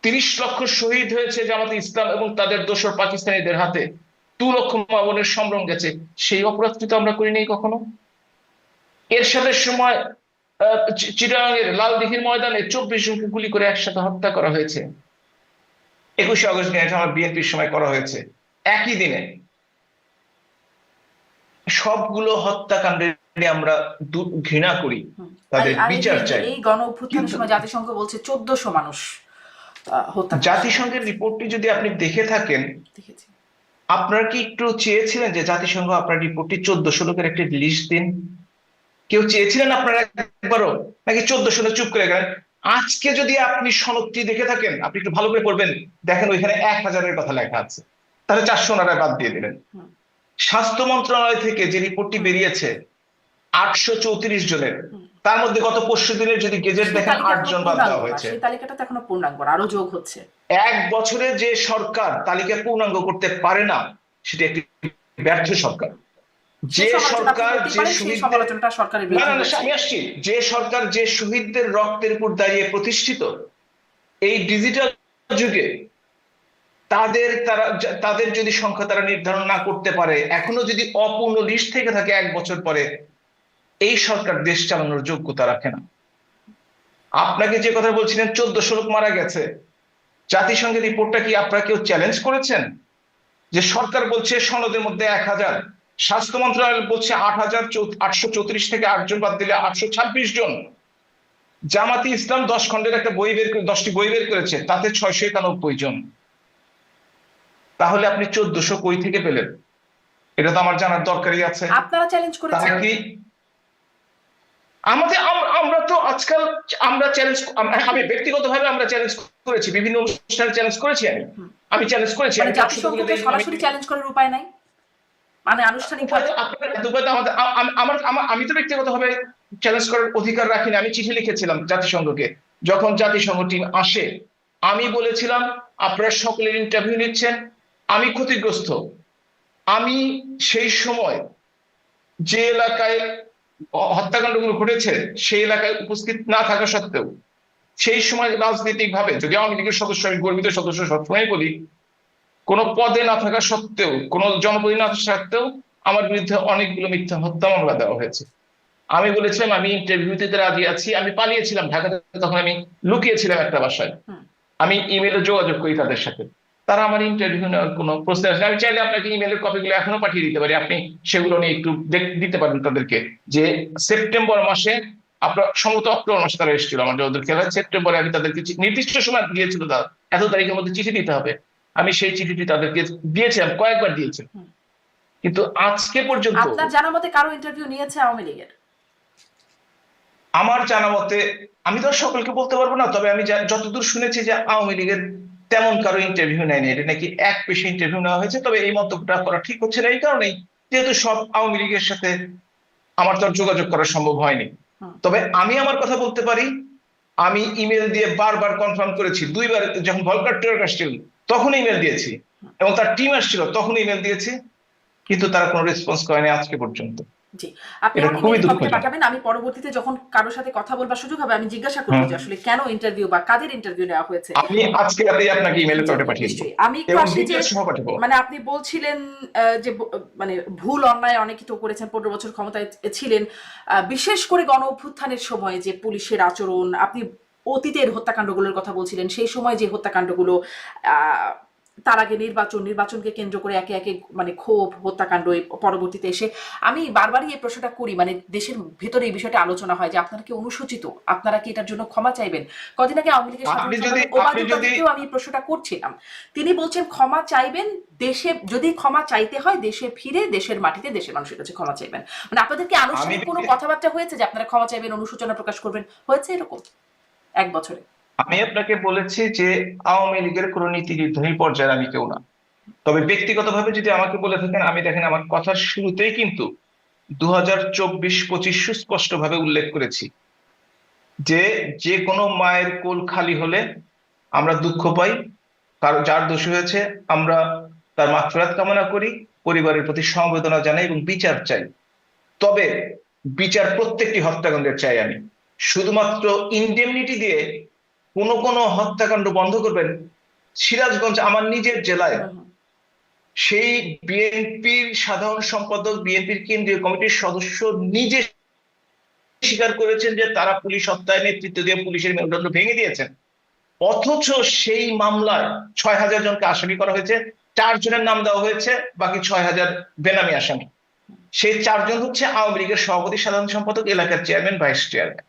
30 লক্ষ শহীদ হয়েছে জামাতে ইসলাম এবং তাদের দোসর পাকিস্তানিদের হাতে, 2 লক্ষ মা বোনের সম্ভ্রম গেছে, সেই অপরাধটি তো আমরা করি নাই কখনো। এর সাথে সময় চিটাগাংয়ের লালদিঘির ময়দানে 24 জনকে গুলি করে একসাথে হত্যা করা হয়েছে। 21শে অগস্ট আমার বিএনপির সময় করা হয়েছে, একই দিনে। সবগুলো হত্যাকাণ্ডে আমরা ঘৃণা করি, তাদের বিচার চাই। এই গণ অভ্যুত্থানের সময় জাতিসংঘ বলছে 1400 মানুষ হত্যা। জাতিসংঘের রিপোর্টটি যদি আপনি দেখে থাকেন, আপনারা কি একটু চেয়েছিলেন যে জাতিসংঘ আপনার রিপোর্টটি 1400 লোকের একটি লিস্ট দিন? কেউ চেয়েছিলেন আপনারা একবারও? নাকি 1400 চুপ করে গেলেন? আজকে যদি আপনি সনদটি দেখে থাকেন, আপনি একটু ভালো করে পড়বেন, দেখেন ওইখানে 1000-এর কথা লেখা আছে, তাহলে 400 ওনারা বাদ দিয়ে দিলেন। স্বাস্থ্য মন্ত্রণালয় থেকে যে রিপোর্টটি বেরিয়েছে 834 জনের, তার মধ্যে গত 25 দিনের যদি গেজেট দেখেন 8 জন বাদ দেওয়া হয়েছে। সেই তালিকাটা তো এখনো পূর্ণাঙ্গ, আরো যোগ হচ্ছে। 1 বছরে যে সরকার তালিকা পূর্ণাঙ্গ করতে পারে না, সেটা একটি ব্যর্থ সরকার। যে সরকার যে শহীদদের রক্তের উপর দাঁড়িয়ে প্রতিষ্ঠিত, এই ডিজিটাল যুগে তাদের যদি সংখ্যা তারা নির্ধারণ না করতে পারে, এখনো যদি অপূর্ণ লিস্ট থেকে থাকে 1 বছর পরে, এই সরকার দেশ চালানোর যোগ্যতা রাখে না। আপনাকে যে কথা বলছিলেন 1400 লোক মারা গেছে, জাতিসংঘের রিপোর্টটা কি আপনারা কেউ চ্যালেঞ্জ করেছেন? যে সরকার বলছে সনদের মধ্যে 1000, স্বাস্থ্য মন্ত্রণালয় বলছে 834 থেকে 8 জন বাদ দিলে 826 জন। জামাতি ইসলাম 10 খণ্ডের একটা বই বের করে 10টি বই বের করেছে, তাতে 691 জন। তাহলে আপনি 1400 কই থেকে পেলেন? এটা তো আমার জানার দরকারই আছে। আপনারা চ্যালেঞ্জ করেছেন কি? আমরা তো আজকাল আমরা চ্যালেঞ্জ, আমি ব্যক্তিগতভাবে আমরা চ্যালেঞ্জ করেছি, বিভিন্ন অনুষ্ঠানে চ্যালেঞ্জ করেছি, আমি চ্যালেঞ্জ করেছি। জাতিসংঘকে সরাসরি চ্যালেঞ্জ করার উপায় নাই, মানে আনুষ্ঠানিকভাবে আমি তো ব্যক্তিগতভাবে চ্যালেঞ্জ করার অধিকার রাখি না। আমি চিঠি লিখেছিলাম জাতিসংঘকে, যখন জাতিসংঘ টিম আসে আমি বলেছিলাম আপনারা সকলের ইন্টারভিউ নিচ্ছেন, আমি ক্ষতিগ্রস্ত। আমি সেই সময় যে এলাকায় হত্যাকাণ্ডগুলো ঘটেছে সেই এলাকায় উপস্থিত না থাকা সত্ত্বেও, সেই সময় রাজনৈতিক ভাবে, যদি আওয়ামী লীগের সদস্য, আমি গর্বিত সদস্য সবসময় বলি, কোন পদে না থাকা সত্ত্বেও, কোন জনপ্রতিনিধি না থাকা সত্ত্বেও আমার বিরুদ্ধে অনেকগুলো মিথ্যা হত্যা মামলা দেওয়া হয়েছে। আমি বলেছিলাম আমি ইন্টারভিউতে রাজি আছি, আমি পালিয়েছিলাম ঢাকাতে, তখন আমি লুকিয়েছিলাম একটা বাসায়, আমি ইমেলে যোগাযোগ করি তাদের সাথে, তারা আমার ইন্টারভিউ নেওয়ার কোনো প্রশ্ন আসে। আমি চাইলে আপনাকে ইমেলের কপিগুলো এখনো পাঠিয়ে দিতে পারি, আপনি সেগুলো নিয়ে একটু দিতে পারেন তাদেরকে, যে সেপ্টেম্বর মাসে, আপনার সম্ভবত অক্টোবর মাসে তারা এসেছিল, আমার যতদূর খেয়াল হয় সেপ্টেম্বরে আমি তাদেরকে নির্দিষ্ট সময় দিয়েছিল, এত তারিখের মধ্যে চিঠি দিতে হবে, আমি সেই চিঠিটি তাদেরকে দিয়েছিলাম, কয়েকবার দিয়েছি, কিন্তু আজকে পর্যন্ত। আপনার জানা মতে কারো ইন্টারভিউ নিয়েছে আওয়ামী লীগের? আমার জানা মতে, আমি তো সকলকে বলতে পারবো না, তবে আমি যতদূর শুনেছি যে আওয়ামী লীগের তেমন কারো ইন্টারভিউ নেয়নি, এটা নাকি এক পেশে ইন্টারভিউ নেওয়া হয়েছে। তবে এই মন্তব্যটা করা ঠিক হচ্ছে না এই কারণেই, যেহেতু সব আওয়ামী লীগের সাথে আমার তো যোগাযোগ করা সম্ভব হয়নি। তবে আমি আমার কথা বলতে পারি, আমি ইমেল দিয়ে বারবার কনফার্ম করেছি, 2বার যখন ভলকার টুয়ার্ক আসছিল তখন ইমেল দিয়েছি, এবং তার টিম আসছিল তখন ইমেল দিয়েছি, কিন্তু তারা কোনো রেসপন্স করেনি আজকে পর্যন্ত। জি, আপনি এটা আমাকে খুবই মেইল কপিটা দুঃখজনক। পাঠাবেন। আমি পরবর্তীতে যখন কারো সাথে কথা বলবার সুযোগ হবে আমি জিজ্ঞাসা করব হুম। যে আসলে কেন ইন্টারভিউ বা কাদের ইন্টারভিউ নেওয়া হয়েছে। আমি আজকে রাতেই আপনাকে ইমেলে জি, করে পাঠিয়ে দেবো নিশ্চয়ই। আমি একটু এবং আসি যে ডিটেলস সহ পাঠাবো। মানে আপনি বলছিলেন যে মানে ভুল অন্যায় অনেকেই তো করেছেন, ১৫ বছর ক্ষমতায় ছিলেন। বিশেষ করে গণ অভ্যুত্থানের সময় যে পুলিশের আচরণ, আপনি অতীতের হত্যাকাণ্ডগুলোর কথা বলছিলেন, সেই সময় যে হত্যাকাণ্ডগুলো, আ তার আগে নির্বাচনকে কেন্দ্র করে একে, একে মানে ক্ষোভ, হত্যাকাণ্ড পরবর্তীতে এসে আমি বারবারই এই প্রশ্নটা করি, মানে দেশের ভেতরে এই বিষয়টা আলোচনা হয় যে আপনারা কি অনুশোচিত? আপনারা কি এটার জন্য ক্ষমা চাইবেন? কদিন আগে আওয়ামী লীগের আপনি সাধারণ যদি সম্পাদক আপনি ওবায়দুল যদি কাদেরকেও আমি এই প্রশ্নটা করছিলাম। তিনি বলছেন ক্ষমা চাইবেন, দেশে যদি ক্ষমা চাইতে হয় দেশে ফিরে দেশের মাটিতে দেশের মানুষের কাছে ক্ষমা চাইবেন। মানে আপনাদের কি আমি আনুষ্ঠানিক কোনো কথাবার্তা হয়েছে যে আপনারা ক্ষমা চাইবেন, অনুশোচনা প্রকাশ করবেন? হয়েছে এরকম ১ বছরে? আমি আপনাকে বলেছি যে আওয়ামী লীগের কোন নীতি নির্ধারণী পর্যায়ে আমি কেউ না। তবে ব্যক্তিগতভাবে যদি আমাকে বলে থাকেন, আমি দেখেন আমার কথার শুরুতেই কিন্তু 2024-25 সুস্পষ্ট ভাবে উল্লেখ করেছি যে যে কোনো মায়ের কোল খালি হলে আমরা দুঃখ পাই, কারো যার দোষী হয়েছে আমরা তার মাগফিরাত কামনা করি, পরিবারের প্রতি সমবেদনা জানাই এবং বিচার চাই। তবে বিচার প্রত্যেকটি হত্যাকাণ্ডের চাই আমি। শুধুমাত্র ইনডেমনিটি দিয়ে কোন কোন হত্যাকাণ্ড বন্ধ করবেন, সিরাজগঞ্জ আমার নিজের জেলায় হুম, হুম। সেই বিএনপির সাধারণ সম্পাদক, বিএনপির কেন্দ্রীয় কমিটির সদস্য নিজে স্বীকার করেছেন যে তারা পুলিশ হত্যায় নেতৃত্ব দিয়ে পুলিশের মেরুদণ্ড ভেঙে দিয়েছেন। অথচ সেই মামলায় 6,000 জনকে আসামি করা হয়েছে, 4 জনের নাম দেওয়া হয়েছে, বাকি 6,000 বেনামি আসামি। সেই 4 জন হচ্ছে আওয়ামী লীগের সভাপতি, সাধারণ সম্পাদক, এলাকার চেয়ারম্যান, ভাইস চেয়ারম্যান।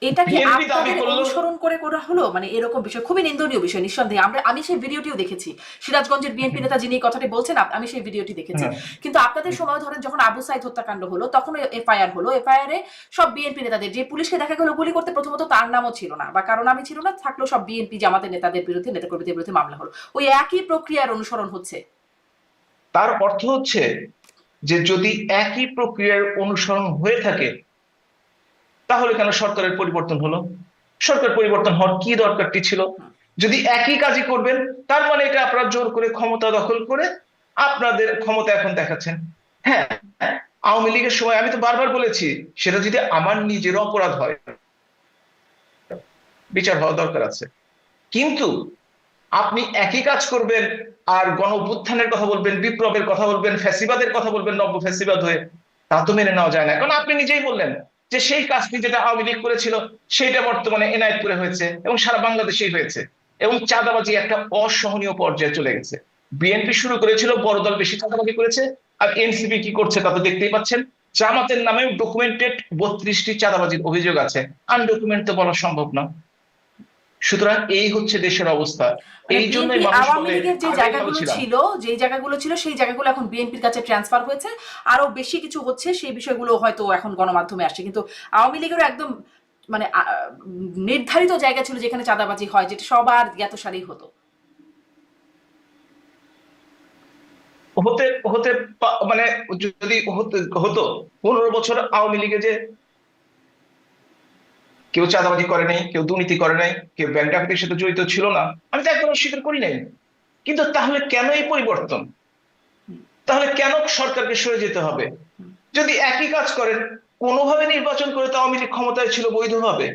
এটা কি বিএনপি দাবি আপনাদের করলো, অনুসরণ করে করা হলো? মানে এরকম বিষয় খুবই নিন্দনীয় বিষয় নিঃসন্দেহে। আমি সেই ভিডিওটিও দেখেছি। সিরাজগঞ্জের বিএনপি নেতা যিনি এই কথাটি বলছেন, আমি সেই ভিডিওটি দেখেছি। হ্যাঁ, কিন্তু আপনাদের সময় ধরেন যখন আবু সাইদ হত্যাকাণ্ড হলো তখন এফআইআর হলো। এফআইআর এ সব বিএনপি নেতাদের, যে পুলিশকে দেখা গেল গুলি করতে, প্রথমত তার নামও ছিল না বা কারো নামই ছিল না, থাকলো সব বিএনপি জামাতের নেতাদের বিরুদ্ধে, নেতাকর্মীদের বিরুদ্ধে মামলা হলো। ওই একই প্রক্রিয়ার অনুসরণ হচ্ছে। তার অর্থ হচ্ছে যে যদি একই প্রক্রিয়ার অনুসরণ হয়ে থাকে তাহলে কেন সরকারের পরিবর্তন হলো? সরকার পরিবর্তন হওয়ার কি দরকারটি ছিল? যদি একই কাজই করবেন, তার মানে এটা আপনারা জোর করে ক্ষমতা দখল করে আপনাদের ক্ষমতা এখন দেখাচ্ছেন। হ্যাঁ, আওয়ামী লীগের সময় আমি তো বারবার বলেছি, সেটা যদি আমার নিজের অপরাধ হয় বিচার হওয়া দরকার আছে। কিন্তু আপনি একই কাজ করবেন আর গণ অভ্যুত্থানের কথা বলবেন, বিপ্লবের কথা বলবেন, ফ্যাসিবাদের কথা বলবেন নব্য ফ্যাসিবাদ হয়ে, তা তো মেনে নেওয়া যায় না। কারণ আপনি নিজেই বললেন যে সেই কাজটি যেটা আওয়ামী লীগ করেছিল সেটা বর্তমানে এনায়েতপুরে হয়েছে এবং সারা বাংলাদেশেই হয়েছে, এবং চাঁদাবাজি একটা অসহনীয় পর্যায়ে চলে গেছে। বিএনপি শুরু করেছিল, বড় দল বেশি চাঁদাবাজি করেছে, আর এনসিপি কি করছে তা তো দেখতেই পাচ্ছেন। জামাতের নামে ডকুমেন্টেড 32টি চাঁদাবাজির অভিযোগ আছে, আনডকুমেন্ট তো বলা সম্ভব না। সুতরাং এই হচ্ছে দেশের অবস্থা। মানে এই বিএনপি জন্যই মানুষ আওয়ামী বলে লীগের যে আগেই ভালো জায়গাগুলো ছিলাম। ছিল, যেই জায়গাগুলো ছিল সেই জায়গাগুলো এখন বিএনপির কাছে ট্রান্সফার হয়েছে। আরো বেশি কিছু হচ্ছে, সেই বিষয়গুলো হয়তো এখন গণমাধ্যমে আসছে। কিন্তু আওয়ামী লীগেরও একদম মানে নির্ধারিত জায়গা ছিল যেখানে চাঁদাবাজি হয়, যেটা সবার জ্ঞাতসারেই হতো। হতে হতে মানে যদি হতে হতো 15 বছর আওয়ামী লীগে যে কেউ চাঁদাবাজি করে নাই, কেউ দুর্নীতি করে নাই, কেউ ব্যাংক ডাকাতির সাথে জড়িত ছিল না, আমি তো একদম অস্বীকার করি নাই। কিন্তু তাহলে কেন এই পরিবর্তন? তাহলে কেন সরকারকে সরে যেতে হবে? যদি একই কাজ করেন, কোনোভাবে নির্বাচন করে তো আওয়ামী লীগ ক্ষমতায় ছিল বৈধভাবে।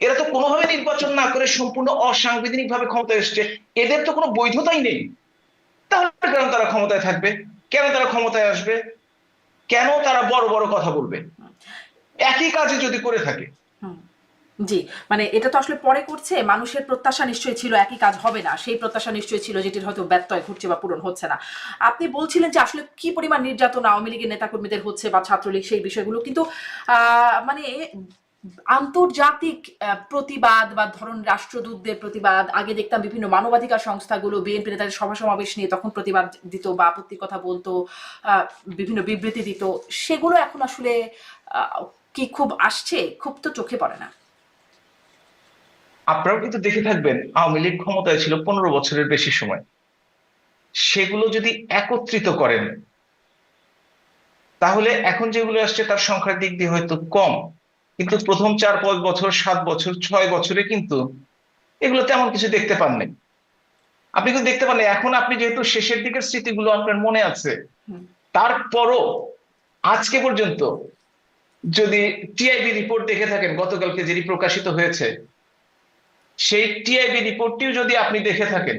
এরা তো কোনোভাবে নির্বাচন না করে সম্পূর্ণ অসাংবিধানিক ভাবে ক্ষমতায় এসছে, এদের তো কোনো বৈধতাই নেই। তাহলে কেন তারা ক্ষমতায় থাকবে? কেন তারা ক্ষমতায় আসবে? কেন তারা বড় বড় কথা বলবে একই কাজে যদি করে থাকে? হুম। জি, মানে এটা তো আসলে পরে করছে। মানুষের প্রত্যাশা নিশ্চয়ই ছিল একই কাজ হবে না। সেই প্রত্যাশা নিশ্চয়ই ছিল যেটির হয়তো ব্যত্যয় ঘটছে বা পূরণ হচ্ছে না। আপনি বলছিলেন যে আসলে কি পরিমাণ নির্যাতন আওয়ামী লীগের নেতাকর্মীদের হচ্ছে বা ছাত্রলীগ, সেই বিষয়গুলো। কিন্তু মানে আন্তর্জাতিক প্রতিবাদ বা ধরুন রাষ্ট্রদূতদের প্রতিবাদ, আগে দেখতাম বিভিন্ন মানবাধিকার সংস্থাগুলো বিএনপি নেতাদের সভা সমাবেশ নিয়ে তখন প্রতিবাদ দিত বা আপত্তির কথা বলতো, বিভিন্ন বিবৃতি দিত। সেগুলো এখন আসলে আহ, কি খুব আসছে? খুব তো চোখে পড়ে না। আপনারাও কিন্তু দেখে থাকবেন আওয়ামী লীগ ক্ষমতায় ছিল 15 বছরের বেশি সময়। সেগুলো যদি একত্রিত করেন তাহলে এখন যেগুলো আসছে তার সংখ্যার দিক দিয়ে হয়তো কম, কিন্তু প্রথম 4-5 বছর, 7 বছর, 6 বছরে কিন্তু এগুলো তেমন কিছু দেখতে পাননি। আপনি কিন্তু দেখতে পাননি। এখন আপনি যেহেতু শেষের দিকের স্মৃতিগুলো আপনার মনে আছে, হুম। তারপরও আজকে পর্যন্ত যদি টিআইবি রিপোর্ট দেখে থাকেন, গতকালকে যেটি প্রকাশিত হয়েছে, সেই টিআইবি রিপোর্টটিও যদি আপনি দেখে থাকেন,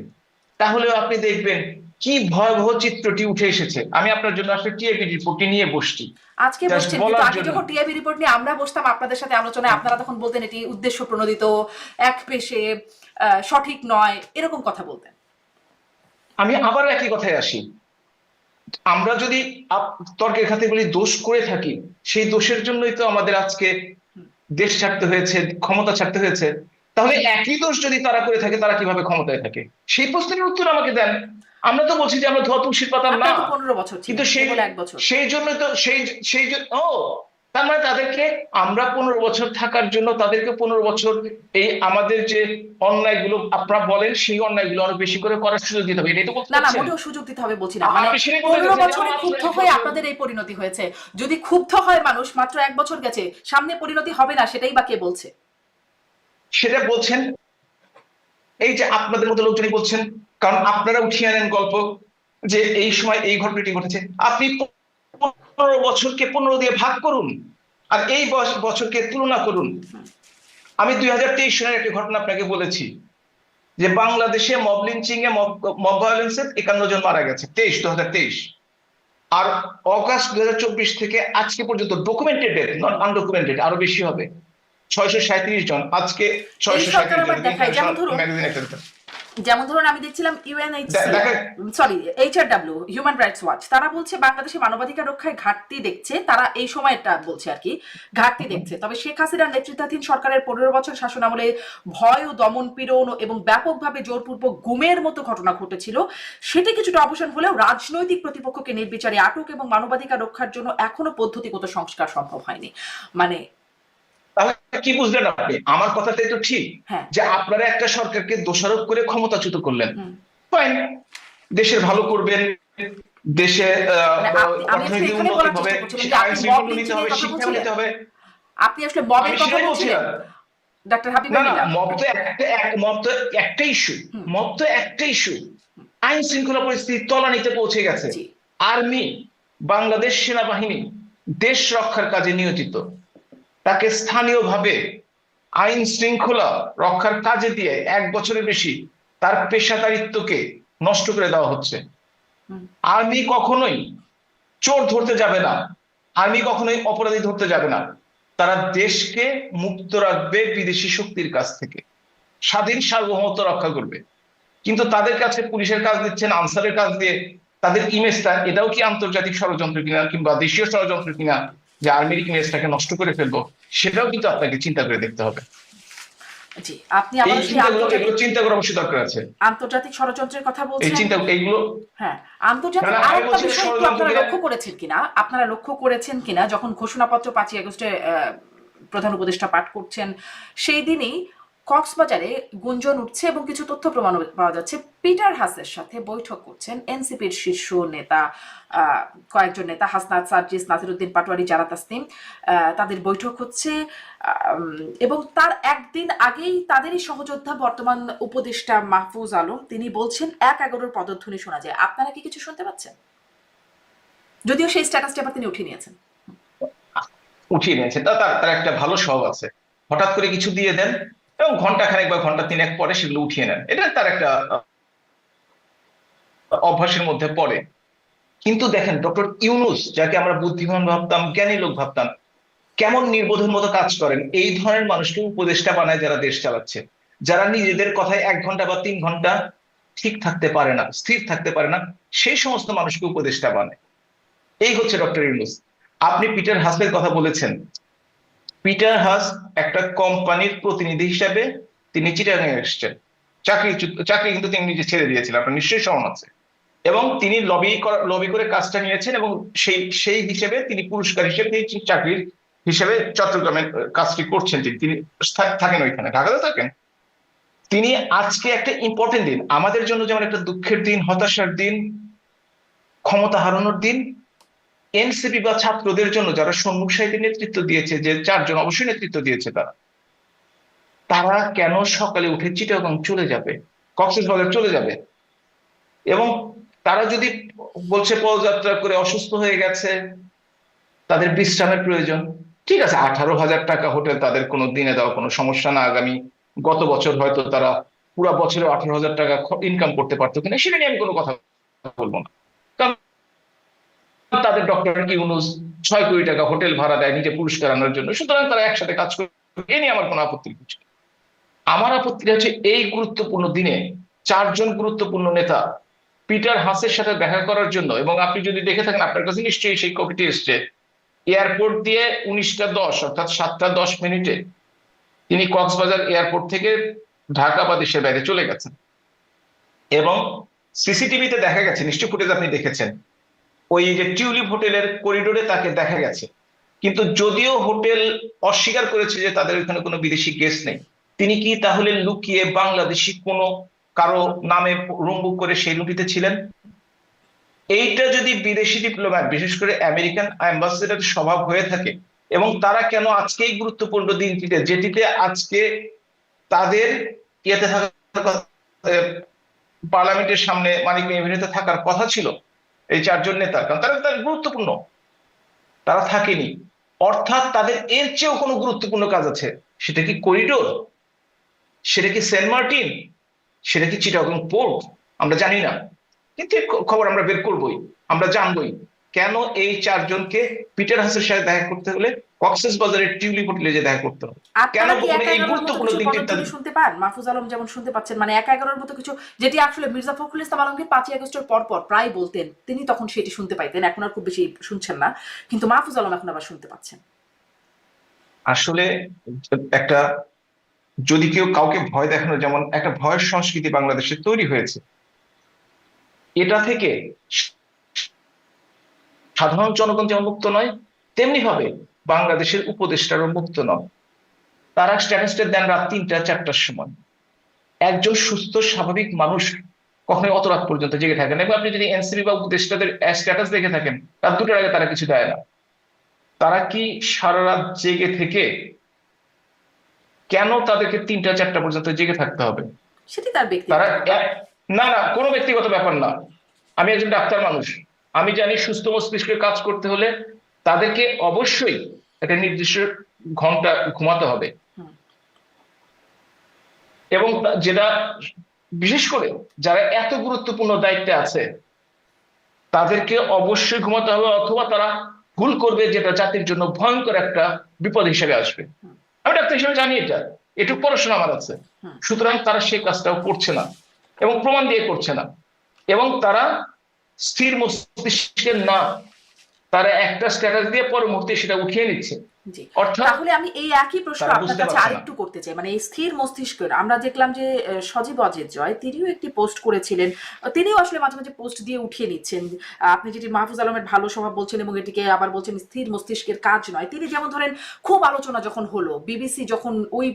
তাহলেও আপনি দেখবেন কি ভয়াবহ চিত্রটি উঠে এসেছে। আমি আপনার জন্য আসলে টিআইবি রিপোর্টটি নিয়ে বসছি আজকে জাস্ট বসছেন, কিন্তু বলার আগে জন্য। যখন টিআইবি রিপোর্ট নিয়ে আমরা বসতাম আপনাদের সাথে আলোচনায়, আপনারা তখন বলতেন এটি উদ্দেশ্য প্রণোদিত, এক পেশে, সঠিক নয়, এরকম কথা বলতেন। আমি আবারও একই কথায় আসি, আমরা যদি তর্কের খাতে বলি দোষ করে থাকি, সেই দোষের জন্যই তো আমাদের আজকে দেশ ছাড়তে হয়েছে, ক্ষমতা ছাড়তে হয়েছে। তাহলে একই দোষ যদি তারা করে থাকে, তারা কিভাবে ক্ষমতায় থাকে? সেই প্রশ্নের উত্তর আমাকে দেন। আমরা তো বলছি যে আমরা ধোয়া তুলসীর পাতা না, আপনারা তো 15 বছর কিন্তু ছিলেন, সেই কেবল 1 বছর। সেই জন্য তো সেই ও তার মানে তাদেরকে, আমরা 15 বছর থাকার জন্য তাদেরকে 15 বছর এই আমাদের যে অন্যায়গুলো আপনারা বলেন, সেই অন্যায়গুলো আরো বেশি করে করার সুযোগ দিতে হবে, এটাই তো বলতে না না, চাচ্ছেন? মোটেও সুযোগ দিতে হবে বলছি না, মানে আপনি সেটাই বলতে 15 চাচ্ছেন যে বছরে আমার ক্ষুব্ধ এক হয়ে বছর। আপনাদের এই পরিণতি হয়েছে। যদি ক্ষুব্ধ হয় মানুষ, মাত্র 1 বছর গেছে, সামনে পরিণতি হবে না, সেটাই বা কে বলছে? সেটা বলছেন এই যে আপনাদের মতো লোকজনই বলছেন, কারণ আপনারা উঠিয়ে আনেন গল্প যে এই সময় এই ঘটনাটি ঘটেছে। আপনি 15 বছরকে 15 দিয়ে ভাগ করুন, আর এই বছরকে তুলনা করুন। আমি 2023 সালের একটি ঘটনা আপনাকে বলেছি যে বাংলাদেশে মব লিঞ্চিং এ, মব ভায়োলেন্সে 51 জন মারা গেছে 2023। আর অগাস্ট 2024 থেকে আজকে পর্যন্ত ডকুমেন্টেড ডেথ, নট আনডকুমেন্টেড, আরো বেশি হবে, 637 জন। আজকে এই সরকার 637 জন আবার দেখায়, ম্যাগাজিন একটা যেমন ধরুন আমি দেখছিলাম এইচআরডব্লিউ, হিউম্যান রাইটস ওয়াচ, তারা বলছে বাংলাদেশে মানবাধিকার রক্ষায় ঘাটতি দেখছে, তারা এই সময়টা বলছে আর কি, ঘাটতি দেখছে। তবে শেখ হাসিনার নেতৃত্বাধীন সরকারের 15 বছর শাসনামলে ভয় ও দমন পীড়ন এবং ব্যাপকভাবে জোরপূর্বক গুমের মতো ঘটনা ঘটেছিল, সেটি কিছুটা অবসান হলেও রাজনৈতিক প্রতিপক্ষকে নির্বিচারে আটক এবং মানবাধিকার রক্ষার জন্য এখনো পদ্ধতিগত সংস্কার সম্ভব হয়নি। মানে তাহলে কি বুঝলেন আপনি? আমার কথাটাই তো ঠিক, হ্যাঁ, যে আপনারা একটা সরকারকে দোষারোপ করে ক্ষমতাচ্যুত করলেন। ফাইন, দেশের ভালো করবেন, দেশে মানে আমি আসলে অর্থনৈতিক এখানে উন্নতি বলার হবে, চেষ্টা করছিলাম যে আইন আপনি মব শৃঙ্খলা নিতে লিঞ্চিং হবে, এর কথা শিক্ষা বলছিলেন, নিতে হবে। আপনি আসলে মবের আমি কথা সেটাই বলছিলেন, বলছিলাম। ডাক্তার না হাবিবুর না, মিল্লাহ। মব তো একটা ইস্যু, মব তো একটা ইস্যু। আইন শৃঙ্খলা পরিস্থিতি তলানিতে পৌঁছে গেছে। জি, আর্মি, বাংলাদেশ সেনাবাহিনী দেশ রক্ষার কাজে নিয়োজিত, তাকে স্থানীয়ভাবে আইন শৃঙ্খলা রক্ষার কাজে দিয়ে 1 বছরের বেশি তার পেশাদারিত্বকে নষ্ট করে দেওয়া হচ্ছে। আর্মি কখনোই চোর ধরতে যাবে না, আর্মি কখনোই অপরাধী ধরতে যাবে না। তারা দেশকে মুক্ত রাখবে বিদেশি শক্তির কাছ থেকে, স্বাধীন সার্বভৌমত্ব রক্ষা করবে। কিন্তু তাদের কাছে পুলিশের কাজ দিচ্ছেন, আনসারের কাজ দিয়ে তাদের ইমেজটা, এটাও কি আন্তর্জাতিক ষড়যন্ত্র কিনা কিংবা দেশীয় ষড়যন্ত্র কিনা, যে আর্মির ইমেজটাকে নষ্ট করে ফেলবো, সেটাও কিন্তু আপনাকে চিন্তা করে দেখতে হবে। জি, আপনি এই আবার সেই চিন্তাগুলো, এগুলো চিন্তা করার অবশ্যই দরকার আছে। আন্তর্জাতিক ষড়যন্ত্রের কথা এই বলছেন। চিন্তা এইগুলো, হ্যাঁ, আন্তর্জাতিক আমি আরেকটা বলছি বিষয় একটু ষড়যন্ত্র আপনারা কিনা। লক্ষ্য করেছেন কিনা, যখন ঘোষণাপত্র 5ই আগস্টে প্রধান উপদেষ্টা পাঠ করছেন, সেই দিনই কক্সবাজারে গুঞ্জন উঠছে এবং কিছু তথ্য প্রমাণ পাওয়া যাচ্ছে, পিটার হাসের সাথে বৈঠক করছেন এনসিপির শীর্ষ নেতা, কয়েকজন নেতা, হাসনাত, সার্জিস, নাসিরুদ্দিন পাটোয়ারি, জারা তাসনিম, তাদের বৈঠক হচ্ছে। এবং তার একদিন আগেই তাদেরই সহযোদ্ধা বর্তমান উপদেষ্টা মাহফুজ আলম, তিনি বলছেন 1/11 পদধ্বনি শোনা যায়। আপনারা কি কিছু শুনতে পাচ্ছেন? যদিও সেই স্ট্যাটাসটা আবার তিনি উঠিয়ে নিয়েছেন। উঠিয়ে নিয়েছেন, তার একটা ভালো স্বভাব আছে, হঠাৎ করে কিছু দিয়ে দেন এবং ঘন্টা খানেক বা ঘন্টা 3 পরে সেগুলো উঠিয়ে নেন, এটা তার একটা অভ্যাসের মধ্যে পড়ে। কিন্তু দেখেন ডক্টর ইউনূস, যাকে আমরা বুদ্ধিমান ভাবতাম, জ্ঞানী লোক ভাবতাম, কেমন নির্বোধের মতো কাজ করেন। এই ধরনের মানুষকে উপদেষ্টা বানায় যারা দেশ চালাচ্ছে, যারা নিজেদের কথায় 1 ঘন্টা বা 3 ঘন্টা ঠিক থাকতে পারে না, স্থির থাকতে পারে না, সেই সমস্ত মানুষকে উপদেষ্টা বানায়। এই হচ্ছে ডক্টর ইউনূস। আপনি পিটার হাসের কথা বলেছেন, পিটার হাস একটা কোম্পানির প্রতিনিধি হিসাবে তিনি চিটাগাং এসেছেন, চাকরি কিন্তু তিনি নিজে ছেড়ে দিয়েছিলেন, আপনার নিশ্চয়ই স্মরণ আছে। এবং তিনি লবি করে কাজটা নিয়েছেন, এবং সেই হিসেবে তিনি পুরস্কার হিসেবে চাকরির হিসেবে চট্টগ্রামে কাজটি করছেন। তিনি থাকেন ওইখানে, ঢাকাতে থাকেন। তিনি আজকে একটা ইম্পর্টেন্ট দিন আমাদের জন্য, যেমন একটা দুঃখের দিন, হতাশার দিন, ক্ষমতা হারানোর দিন, এনসিপি বা ছাত্রদের জন্য যারা সম্মুখ সাহিত্যের নেতৃত্ব দিয়েছে, যে 4 জন অবশ্যই নেতৃত্ব দিয়েছে, তারা কেন সকালে উঠে চিটাগং চলে যাবে, কক্সবাজার চলে যাবে? এবং তারা যদি বলছে পদযাত্রা করে অসুস্থ হয়ে গেছে, তাদের বিশ্রামের প্রয়োজন। ঠিক আছে, 18,000 টাকা হোটেল তাদের কোনো দিনে দেওয়া কোনো সমস্যা না। গত বছর হয়তো তারা পুরো বছরে 18,000 টাকা ইনকাম করতে পারতো কিনা সেটা নিয়ে আমি কোনো কথা বলবো না, কারণ তাদের ডক্টর ইউনূস 6 কোটি টাকা হোটেল ভাড়া দেয় নিজে পুরস্কার আনার জন্য, সুতরাং তারা একসাথে কাজ করবে, এ নিয়ে আমার কোনো আপত্তি নেই। আমার আপত্তিটা হচ্ছে এই গুরুত্বপূর্ণ দিনে 4 জন গুরুত্বপূর্ণ নেতা পিটার হাসের সাথে দেখা করার জন্য, এবং আপনি যদি দেখে থাকেন আপনার কাছে নিশ্চয়ই সেই কপিটি এসছে, এয়ারপোর্ট দিয়ে 19টা 10 অর্থাৎ 7টা 10 মিনিটে তিনি কক্সবাজার এয়ারপোর্ট থেকে ঢাকা বা দেশের বাইরে চলে গেছেন। এবং সিসিটিভিতে দেখা গেছে, নিশ্চয়ই ফুটেজ আপনি দেখেছেন, ওই যে টিউলিপ হোটেলের করিডোরে তাকে দেখা গেছে। কিন্তু যদিও হোটেল অস্বীকার করেছে যে তাদের ওখানে কোনো বিদেশি গেস্ট নেই, তিনি কি তাহলে লুকিয়ে বাংলাদেশি কোনো কারো নামে রুম বুক করে সেই রুমটিতে ছিলেন? এইটা যদি বিদেশি ডিপ্লোম্যাট, বিশেষ করে আমেরিকান অ্যাম্বাসেডার স্বভাব হয়ে থাকে, এবং তারা কেন আজকে এই গুরুত্বপূর্ণ দিনটিতে, যেটিতে আজকে তাদের ইয়েতে থাকার পার্লামেন্টের সামনে মানিক এভিনিউতে থাকার কথা ছিল এই 4 জন নেতা, কারণ তারা গুরুত্বপূর্ণ, তারা থাকেনি। অর্থাৎ তাদের এর চেয়েও কোনো গুরুত্বপূর্ণ কাজ আছে। সেটা কি করিডোর, সেটা কি সেন্ট মার্টিন, সেটা কি চিটাগং পোর্ট, আমরা জানি না, কিন্তু এর খবর আমরা বের করবোই, আমরা জানবোই কেন এই 4 জনকে পিটার হাসের সাথে দেখা করতে হলে কক্সেস বাজারের টিউলিপ হোটেলে যে দেখা করতে হবে, কেন আপনারা কি মানে এই 1-11 মতো গুরুত্বপূর্ণ কিছু দিনটি পদধ্বনি শুনতে পান? মাহফুজ আলম যেমন শুনতে পাচ্ছেন, মানে 1-11 মতো কিছু, যেটি আসলে মির্জা ফখরুল ইসলাম আলমগীর 5ই আগস্টের পর পর প্রায় বলতেন, তিনি তখন সেটি শুনতে পাইতেন, এখন আর খুব বেশি শুনছেন না, কিন্তু মাহফুজ আলম এখন আবার শুনতে পাচ্ছেন। আসলে একটা, যদি কেউ কাউকে ভয় দেখানো, যেমন একটা ভয়ের সংস্কৃতি বাংলাদেশে তৈরি হয়েছে, এটা থেকে সাধারণ জনগণ যেমন মুক্ত নয়, তেমনি ভাবে বাংলাদেশের উপদেষ্টারও মুক্ত নয়। তারা স্ট্যাটাসটা দেন রাত 3টা 4টার সময়। একজন সুস্থ স্বাভাবিক মানুষ কখনোই অত রাত পর্যন্ত জেগে থাকেন, এবং আপনি যদি এনসিপি বা উপদেষ্টাদের স্ট্যাটাস দেখে থাকেন, রাত 2টার আগে তারা কিছু দেয় না। তারা কি সারা রাত জেগে থেকে, কেন তাদেরকে 3টা 4টা পর্যন্ত জেগে থাকতে হবে? সেটি তার তারা ব্যক্তিগত ব্যাপার। না না, কোনো ব্যক্তিগত ব্যাপার না। আমি একজন ডাক্তার মানুষ, আমি জানি সুস্থ মস্তিষ্কে কাজ করতে হলে তাদেরকে অবশ্যই একটা নির্দিষ্ট ঘন্টা ঘুমাতে হবে, হুম। এবং যেটা বিশেষ করে যারা এত গুরুত্বপূর্ণ দায়িত্বে আছে তাদেরকে অবশ্যই ঘুমাতে হবে, অথবা তারা ভুল করবে যেটা জাতির জন্য ভয়ঙ্কর একটা বিপদ হিসেবে আসবে। হুম। আমি ডাক্তার হিসেবে জানি এটা, এটুকু পড়াশোনা আমার আছে। হুম। সুতরাং তারা সেই কাজটাও করছে না, এবং প্রমাণ দিয়ে করছে না, এবং তারা স্থির মস্তিষ্কের না, তারা একটা স্ট্যাটাস দিয়ে পরের মুহূর্তে সেটা উঠিয়ে নিচ্ছে। জি, অর্থাৎ তাহলে আমি এই একই প্রশ্ন তারা আপনার বুঝতে কাছে পারছে না। আরেকটু করতে চাই, মানে এই স্থির মস্তিষ্কের, আমরা দেখলাম যে সজীব অজের জয় তিনিও একটি পোস্ট করেছিলেন, তিনিও আসলে মাঝে মাঝে পোস্ট দিয়ে উঠিয়ে নিচ্ছেন। আপনি যেটি মাহফুজ আলমের ভালো স্বভাব বলছেন, এবং এটিকে আবার বলছেন স্থির মস্তিষ্কের কাজ নয়। তিনি যেমন ধরেন, খুব আলোচনা যখন হলো, বিবিসি যখন ওই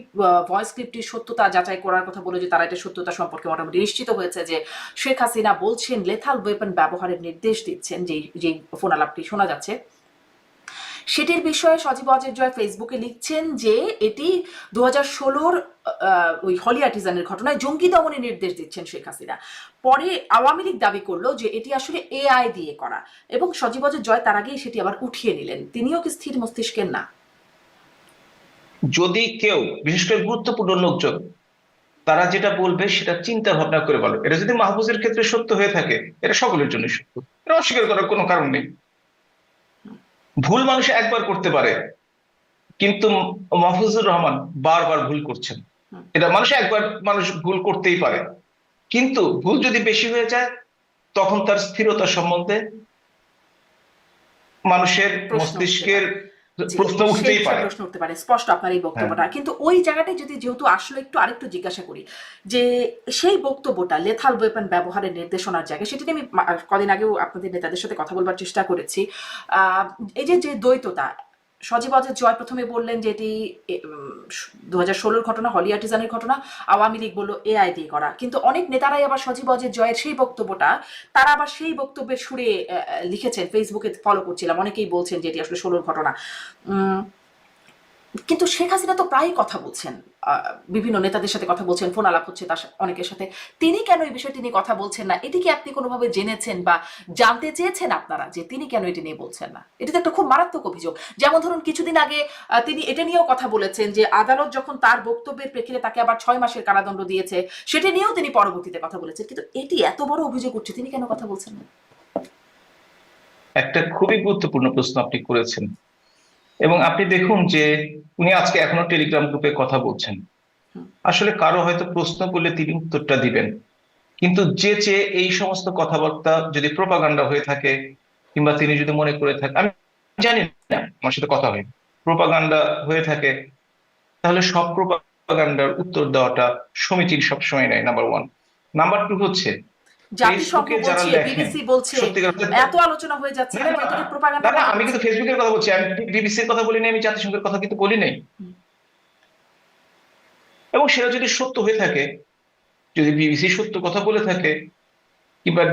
ভয়েস ক্লিপটির সত্যতা যাচাই করার কথা বলে, যে তারা এটা সত্যতা সম্পর্কে মোটামুটি নিশ্চিত হয়েছে যে শেখ হাসিনা বলছেন লেথাল ওয়েপন ব্যবহারের নির্দেশ দিচ্ছেন, যেই ফোন আলাপটি শোনা যাচ্ছে, সেটির বিষয়ে সজীব অজের জয় ফেসবুকে লিখছেন যে এটি 2016-র ওই হলি আর্টিজানের ঘটনায় জঙ্গি দমনের নির্দেশ দিচ্ছেন শেখ হাসিনা। পরে আওয়ামী লীগ দাবি করলো যে এটি আসলে এআই দিয়ে করা, এবং সজীব অজের জয় তার আগেই সেটি আবার উঠিয়ে নিলেন। তিনিও কি স্থির মস্তিষ্কের না? যদি কেউ, বিশেষ করে গুরুত্বপূর্ণ লোকজন, তারা যেটা বলবে সেটা চিন্তা ভাবনা করে বলো, এটা যদি মাহফুজের ক্ষেত্রে সত্য হয়ে থাকে, এটা সকলের জন্য সত্য, এটা অস্বীকার করার কোনো কারণ নেই। ভুল মানুষ একবার করতে পারে, কিন্তু মাহফুজুর রহমান বারবার ভুল করছেন। এটা মানুষ ভুল করতেই পারে, কিন্তু ভুল যদি বেশি হয়ে যায় তখন তার স্থিরতা সম্বন্ধে মানুষের প্রশ্ন উঠতে মস্তিষ্কের পারে। জি, প্রশ্ন উঠতেই সেই পারে। প্রশ্ন উঠতে পারে, স্পষ্ট আপনার এই হ্যাঁ, বক্তব্যটা। কিন্তু ওই জায়গাটায় যদি, যেহেতু আসলে আরেকটু জিজ্ঞাসা করি, যে সেই বক্তব্যটা লেথাল ওয়েপন ব্যবহারের নির্দেশনার জায়গায়, সেটি আমি কদিন আগেও আপনাদের নেতাদের সাথে কথা বলবার চেষ্টা করেছি। এই যে দ্বৈততা, সজীব অজের জয় প্রথমে বললেন যে এটি 2016-র ঘটনা, হলি আর্টিজানের ঘটনা, আওয়ামী লীগ বললো এআই দিয়ে করা, কিন্তু অনেক নেতারাই আবার সজীব অজের জয়ের সেই বক্তব্যটা, তারা আবার সেই বক্তব্যের সুরে লিখেছেন। ফেসবুকে ফলো করছিলাম, অনেকেই বলছেন যে এটি আসলে 16-র ঘটনা। কিন্তু শেখ হাসিনা তো প্রায়ই কথা বলছেন, বিভিন্ন নেতাদের সাথে কথা বলছেন, ফোন আলাপ হচ্ছে তার অনেকের সাথে। তিনি কেন এই বিষয়টি নিয়ে কথা বলছেন না? এটি কি আপনি কোনোভাবে জেনেছেন বা জানতে চেয়েছেন আপনারা যে তিনি কেন এটি নিয়ে বলছেন না? এটি তো একটা খুব মারাত্মক অভিযোগ। যেমন ধরুন কিছুদিন আগে তিনি এটা নিয়েও কথা বলেছেন যে আদালত যখন তার বক্তব্যের প্রেক্ষিতে তাকে আবার 6 মাসের কারাদণ্ড দিয়েছে, সেটি নিয়েও তিনি পরবর্তীতে কথা বলেছেন। কিন্তু এটি এত বড় অভিযোগ উঠছে, তিনি কেন কথা বলছেন না? একটা খুবই গুরুত্বপূর্ণ প্রশ্ন আপনি করেছেন, এবং আপনি দেখুন যে উনি আজকে এখনো টেলিগ্রাম গ্রুপে কথা বলছেন। হুম, আসলে কারো হয়তো প্রশ্ন করলে তিনি উত্তরটা দিবেন, কিন্তু যে চেয়ে এই সমস্ত কথাবার্তা যদি প্রোপাগান্ডা হয়ে থাকে, কিংবা তিনি যদি মনে করে থাকে, আমি জানি না, আমার সাথে কথা হয়নি, প্রোপাগান্ডা হয়ে থাকে, তাহলে সব প্রোপাগান্ডার উত্তর দেওয়াটা সমীচীন সবসময় নয়, নাম্বার ওয়ান। নাম্বার টু হচ্ছে, জাতিসংঘ ফেসবুকে যারা বলছে, লেখেন, বিবিসি বলছে, সত্যিকার এত আলোচনা হয়ে যাচ্ছে, না না কিন্তু না এটাকে না প্রোপাগান্ডা না, বলা আমি কিন্তু হচ্ছে। ফেসবুকের কথা বলছি, আমি বিবিসির কথা বলি না, আমি জাতিসংঘের কথা কিন্তু বলি নাই। হুম, এবং সেটা যদি সত্য হয়ে থাকে, যদি বিবিসি সত্য কথা বলে থাকে, কিংবা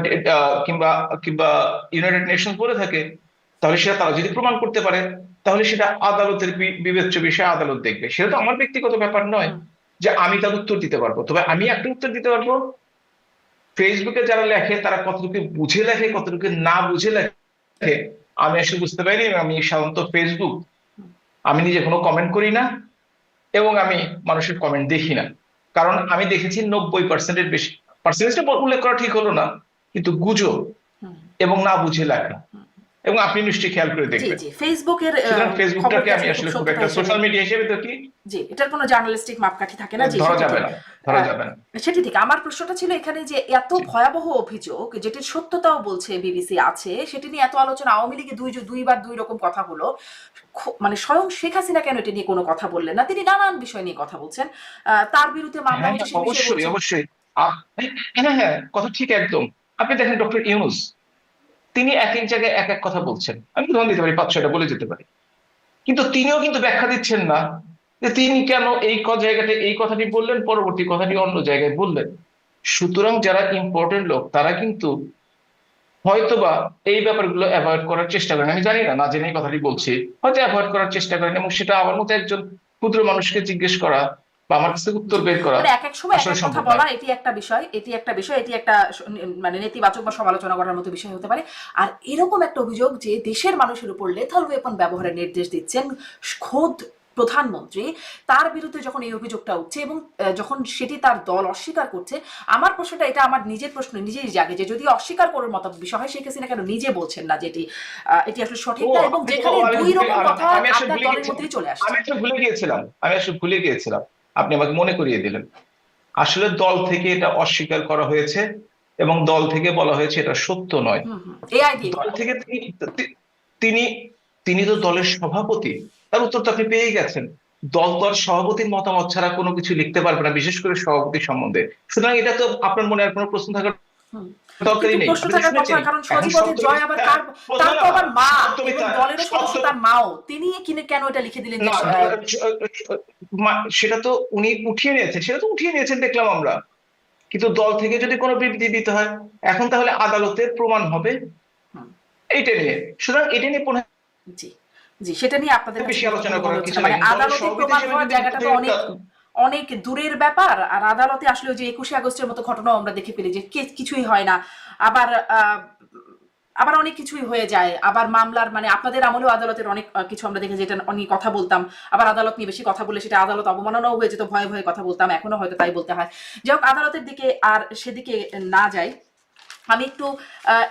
কিংবা কিংবা ইউনাইটেড নেশনস বলে থাকে, তাহলে সেটা তারা যদি প্রমাণ করতে পারে, তাহলে সেটা আদালতের বিবেচ্য বিষয়ে আদালত দেখবে। সেটা তো আমার ব্যক্তিগত ব্যাপার নয় হুম, যে আমি তার উত্তর দিতে পারবো। তবে আমি একটা উত্তর দিতে পারবো, ফেসবুকে যারা লেখে তারা কতটুকু বুঝে লেখে, কতটুকু না বুঝে লেখে, আমি আসলে বুঝতে পারিনি। আমি সাধারণত ফেসবুক, হুম, আমি নিজে কোনো কমেন্ট করি না, এবং আমি মানুষের কমেন্ট দেখি না। কারণ আমি দেখেছি 90%-এর বেশি, পার্সেন্টেজটা উল্লেখ করা ঠিক হলো না, কিন্তু গুজব হুম, এবং না বুঝে লেখা। হুম। এবং আপনি নিশ্চয়ই খেয়াল করে জি, দেখবেন। জি। ফেসবুকের সুতরাং খবরকে ফেসবুকটাকে আমি আসলে খুব আসলে খুব সত্যতা একটা হিসেবে, সোশ্যাল মিডিয়া হিসেবে দেখি, জি, এটার কোনো জার্নালিস্টিক মাপকাঠি থাকে না। জি, ধরা সেটি যাবে ঠিক। না, ধরা আহ, যাবে না। সেটি ঠিক। আমার প্রশ্নটা ছিল এখানে যে এত জি। ভয়াবহ অভিযোগ যেটির সত্যতাও বলছে বিবিসি আছে, সেটি নিয়ে এত আলোচনা, আওয়ামী লীগে দুইবার দুই রকম কথা হলো, মানে স্বয়ং শেখ হাসিনা কেন এটি নিয়ে কোনো কথা বললেন না? তিনি নানান বিষয় নিয়ে কথা বলছেন, তার বিরুদ্ধে মামলা হ্যাঁ হচ্ছে হ্যাঁ, সে বিষয়ে অবশ্যই বলছেন। অবশ্যই। হ্যাঁ হ্যাঁ, কথা ঠিক একদম। আপনি দেখেন ডক্টর ইউনূস, তিনি এক এক জায়গায় এক এক কথা বলছেন, আমি উদাহরণ দিতে পারি, 5-6টা বলে যেতে পারি, কিন্তু তিনিও কিন্তু ব্যাখ্যা দিচ্ছেন না যে তিনি কেন এই জায়গাতে এই কথাটি বললেন, পরবর্তী কথাটি অন্য জায়গায় বললেন। সুতরাং যারা ইম্পর্টেন্ট লোক তারা কিন্তু হয়তোবা এই ব্যাপারগুলো অ্যাভয়েড করার চেষ্টা করেন। আমি জানি না, না জেনে এই কথাটি বলছি, হয়তো অ্যাভয়েড করার চেষ্টা করেন, এবং সেটা আমার মতো একজন ক্ষুদ্র মানুষকে জিজ্ঞেস করা বা আমার কাছে উত্তর জি, বের করা মানে এক এক সময় এক আসলে এক কথা সম্ভব নয়। বলা, এটি একটা বিষয়, এটি একটা বিষয়, এটি একটা মানে নেতিবাচক বা সমালোচনা করার মতো বিষয় হতে পারে। আর এরকম একটা অভিযোগ যে দেশের মানুষের উপর লেথাল ওয়েপন ব্যবহারের নির্দেশ দিচ্ছেন খোদ প্রধানমন্ত্রী, তার বিরুদ্ধে যখন এই অভিযোগটা উঠছে এবং যখন সেটি তার দল অস্বীকার করছে, আমার প্রশ্নটা, এটা আমার নিজের প্রশ্ন নিজেই জাগে যে যদি অস্বীকার করার মতো বিষয় হয়, শেখ হাসিনা কেন নিজে বলছেন না যে এটি আসলে সঠিক ও না, এবং আপনি তো, যেখানে আমি দুই রকম কথা আমি আসলে আপনার ভুলে দলের গেছিলাম, মধ্যেই চলে আমি আসছে। আসলে ভুলে গিয়েছিলাম, আমি আসলে ভুলে গিয়েছিলাম। আপনি আমাকে মনে করিয়ে দিলেন। আসলে দল থেকে এটা অস্বীকার করা হয়েছে, এবং দল থেকে বলা হয়েছে এটা সত্য নয়। হুম, হুম, এআই দিয়ে দল করা। থেকে তিনি তিনি তো দলের সভাপতি, তার উত্তর তো আপনি পেয়ে গেছেন। দল সভাপতির মতামত ছাড়া কোনো কিছু লিখতে পারবে না, বিশেষ করে সভাপতি সম্বন্ধে। সুতরাং এটা তো আপনার মনে আর কোনো প্রশ্ন থাকার হুম। কিন্তু দরকারই নেই, প্রশ্ন আপনি তো থাকার কথা, শুনেছেন। কারণ এখন সজীবদের সত্য জয় আবার মিথ্যা, কার, প্রশ্ন তার তো না, আবার মা, সত্য এবং মিথ্যা, দলেরও সদস্য সত্য তার মাও, তিনি কিনে কেন এটা লিখে দিলেন যে না, সেটা তো উনি উঠিয়ে নিয়েছেন, সেটা তো উঠিয়ে নিয়েছেন দেখলাম আমরা। কিন্তু দল থেকে যদি কোনো বিবৃতি দিতে হয়, এখন তাহলে আদালতের প্রমাণ হবে হুম, এইটা নিয়ে। সুতরাং এটা নিয়ে পুনঃ জি, জি, সেটা নিয়ে আপনাদের কাছে বেশি গুরুত্বপূর্ণ আলোচনা মনে করার হচ্ছে কিছু না, নাই। মানে দলের আদালতে সভাপতি প্রমাণ হিসেবে হওয়ার যদি জায়গাটা তো অনেক অনেক দূরের ব্যাপার। আর আদালতে আসলে ওই যে 21শে আগস্টের মতো ঘটনাও আমরা দেখে ফেলি যে কিছুই হয় না, আবার আবার অনেক কিছুই হয়ে যায়, আবার মামলার, মানে আপনাদের আমলেও আদালতের অনেক কিছু আমরা দেখে, যেটা অনেক কথা বলতাম, আবার আদালত নিয়ে বেশি কথা বলে সেটা আদালত অবমাননাও হয়ে যেত, ভয়ে ভয়ে কথা বলতাম, এখনো হয়তো তাই বলতে হয়। যাই হোক, আদালতের দিকে আর সেদিকে না যাই, আমি একটু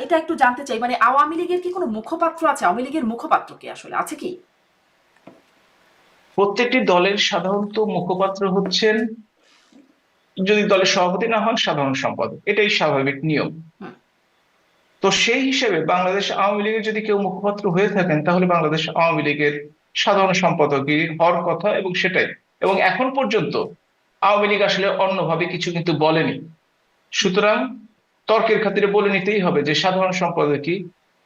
এটা একটু জানতে চাই, মানে আওয়ামী লীগের কি কোনো মুখপাত্র আছে? আওয়ামী লীগের মুখপাত্র কি আসলে আছে কি? প্রত্যেকটি দলের সাধারণত মুখপাত্র হচ্ছেন, যদি দলের সভাপতি না হন, সাধারণ সম্পাদক, এটাই স্বাভাবিক নিয়ম। হুম, তো সেই হিসেবে বাংলাদেশ আওয়ামী লীগের যদি কেউ মুখপাত্র হয়ে থাকেন, তাহলে বাংলাদেশ আওয়ামী লীগের সাধারণ সম্পাদকই হওয়ার কথা, এবং সেটাই। এবং এখন পর্যন্ত আওয়ামী লীগ আসলে অন্যভাবে কিছু কিন্তু বলেনি। সুতরাং তর্কের খাতিরে বলে নিতেই হবে যে সাধারণ সম্পাদকই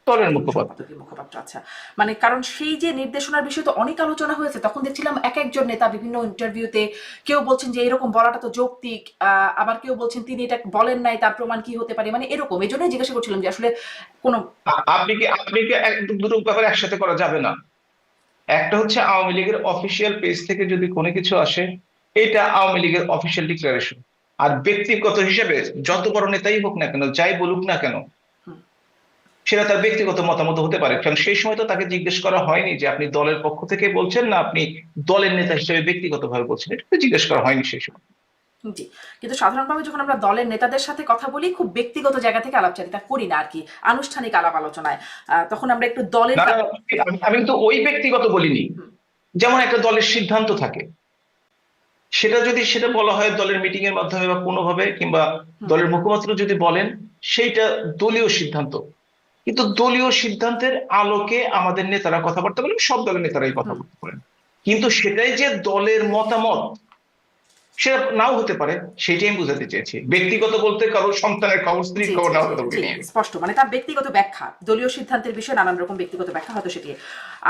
দলের সাধারণ মুখপাত্র। সম্পাদকের মুখপাত্র, আচ্ছা। মানে কারণ সেই যে নির্দেশনার বিষয়ে তো অনেক আলোচনা হয়েছে, তখন দেখছিলাম এক একজন নেতা বিভিন্ন ইন্টারভিউতে কেউ বলছেন যে এরকম বলাটা তো যৌক্তিক, আবার কেউ বলছেন তিনি এটা বলেন নাই, তার প্রমাণ কি হতে পারে, মানে এরকম। এই জন্যই জিজ্ঞাসা করছিলাম যে আসলে কোনো, আপনি কি এক দুটো ব্যাপার একসাথে করা যাবে না। একটা হচ্ছে আওয়ামী লীগের অফিসিয়াল পেজ থেকে যদি কোনো কিছু আসে, এটা আওয়ামী লীগের অফিসিয়াল ডিক্লারেশন। আর ব্যক্তিগত হিসেবে যত বড় নেতাই হোক না কেন, যাই বলুক না কেন, হুম, সেটা তার ব্যক্তিগত মতামত হতে পারে। কারণ সেই সময় তো তাকে জিজ্ঞেস করা হয়নি যে আপনি দলের পক্ষ থেকে বলছেন না আপনি দলের নেতা হিসেবে ব্যক্তিগতভাবে বলছেন, এটা তো জিজ্ঞেস করা হয়নি সেই সময়। জি। কিন্তু সাধারণভাবে যখন আমরা দলের নেতাদের সাথে কথা বলি, খুব ব্যক্তিগত জায়গা থেকে আলাপচারিতা করি না আর কি, আনুষ্ঠানিক আলাপ আলোচনায়। তখন আমরা একটু দলের না না, আমি কিন্তু ওই ব্যক্তিগত বলিনি। হুম, যেমন একটা দলের সিদ্ধান্ত থাকে, সেটা বলা হয় দলের মিটিং এর মাধ্যমে বা কোনোভাবে, কিংবা হুম, দলের মুখপাত্র যদি বলেন, সেইটা দলীয় সিদ্ধান্ত। কিন্তু দলীয় সিদ্ধান্তের আলোকে আমাদের নেতারা কথাবার্তা বলেন, সব দলের নেতারাই হুম। কথাবার্তা বলেন। কিন্তু সেটাই যে দলের মতামত, সেটা নাও হতে পারে, সেটাই আমি বোঝাতে চেয়েছি। ব্যক্তিগত বলতে কারোর সন্তানের খবর, স্ত্রীর জি, খবর জি, নাও জি, কথা জি, বলিনি। স্পষ্ট। মানে তার ব্যক্তিগত ব্যাখ্যা, দলীয় সিদ্ধান্তের বিষয়ে নানান রকম ব্যক্তিগত ব্যাখ্যা হয়তো সেটি।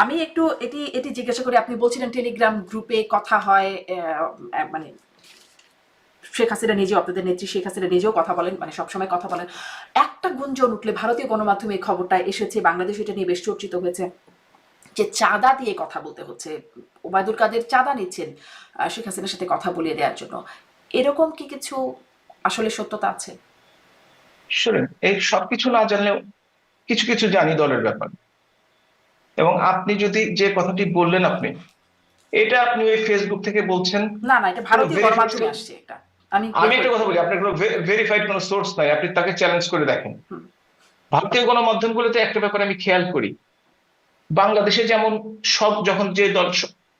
আমি একটু এটি এটি জিজ্ঞাসা করি, আপনি বলছিলেন টেলিগ্রাম গ্রুপে কথা হয়, মানে শেখ হাসিনা নিজেও, আপনাদের নেত্রী শেখ হাসিনা নিজেও কথা বলেন, মানে সবসময় কথা বলেন। একটা গুঞ্জন উঠলে ভারতীয় গণমাধ্যমে এই খবরটা এসেছে, বাংলাদেশ এটা নিয়ে বেশ চর্চিত হয়েছে, যে চাঁদা দিয়ে কথা বলতে হচ্ছে, ওবায়দুল কাদের চাঁদা নিচ্ছেন শেখ হাসিনার সাথে কথা বলিয়ে দেওয়ার জন্য। এরকম কি কিছু আসলে সত্যতা আছে? শুনেন, এই সবকিছু না জানলেও কিছু কিছু জানি দলের ব্যাপার। এবং আপনি যদি যে কথাটি বললেন, এটা আপনি ওই ফেসবুক থেকে বলছেন, না, না, এটা কোনো ভারতীয় ভেরিফাইড। গণমাধ্যমে আসছে একটা। আমি আমি বের করে একটা কথা দিই। বলি, আপনার কোনো ভেরিফাইড কোনো সোর্স নাই, আপনি তাকে চ্যালেঞ্জ করে দেখেন। হুম, ভারতীয় গণমাধ্যমগুলোতে একটা ব্যাপার আমি খেয়াল করি, বাংলাদেশে যেমন সব, যখন যে দল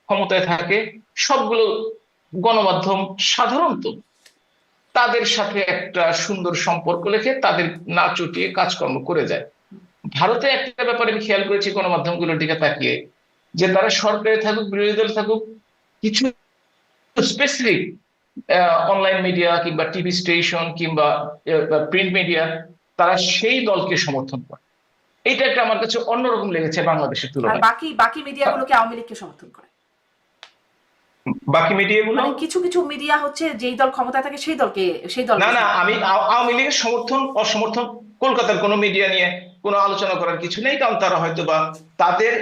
ক্ষমতায় থাকে, সবগুলো গণমাধ্যম সাধারণত তাদের সাথে একটা সুন্দর সম্পর্ক রেখে তাদের না চটিয়ে কাজকর্ম করে যায়। ভারতে একটা ব্যাপার আমি খেয়াল করেছি গণমাধ্যমগুলোর দিকে তাকিয়ে, যে তারা সরকারে থাকুক বিরোধী দল থাকুক, কিছু স্পেসিফিক অনলাইন মিডিয়া কিংবা টিভি স্টেশন কিংবা প্রিন্ট মিডিয়া, তারা সেই দলকে সমর্থন করে। এটা একটা আমার কাছে অন্যরকম লেগেছে বাংলাদেশের আর তুলনায়। বাকি বাকি মিডিয়াগুলোকে আওয়ামী লীগকে সমর্থন করে। বাকি মিডিয়াগুলো, মানে কিছু কিছু মিডিয়া হচ্ছে যেই দল ক্ষমতায় থাকে সেই দলকে, সেই না দলকে না, সমর্থন আমি করে। আওয়ামী লীগের সমর্থন অসমর্থন কলকাতার কোনো মিডিয়া নিয়ে কোনো আলোচনা করার কিছু নেই, কারণ তারা হয়তো বা তাদের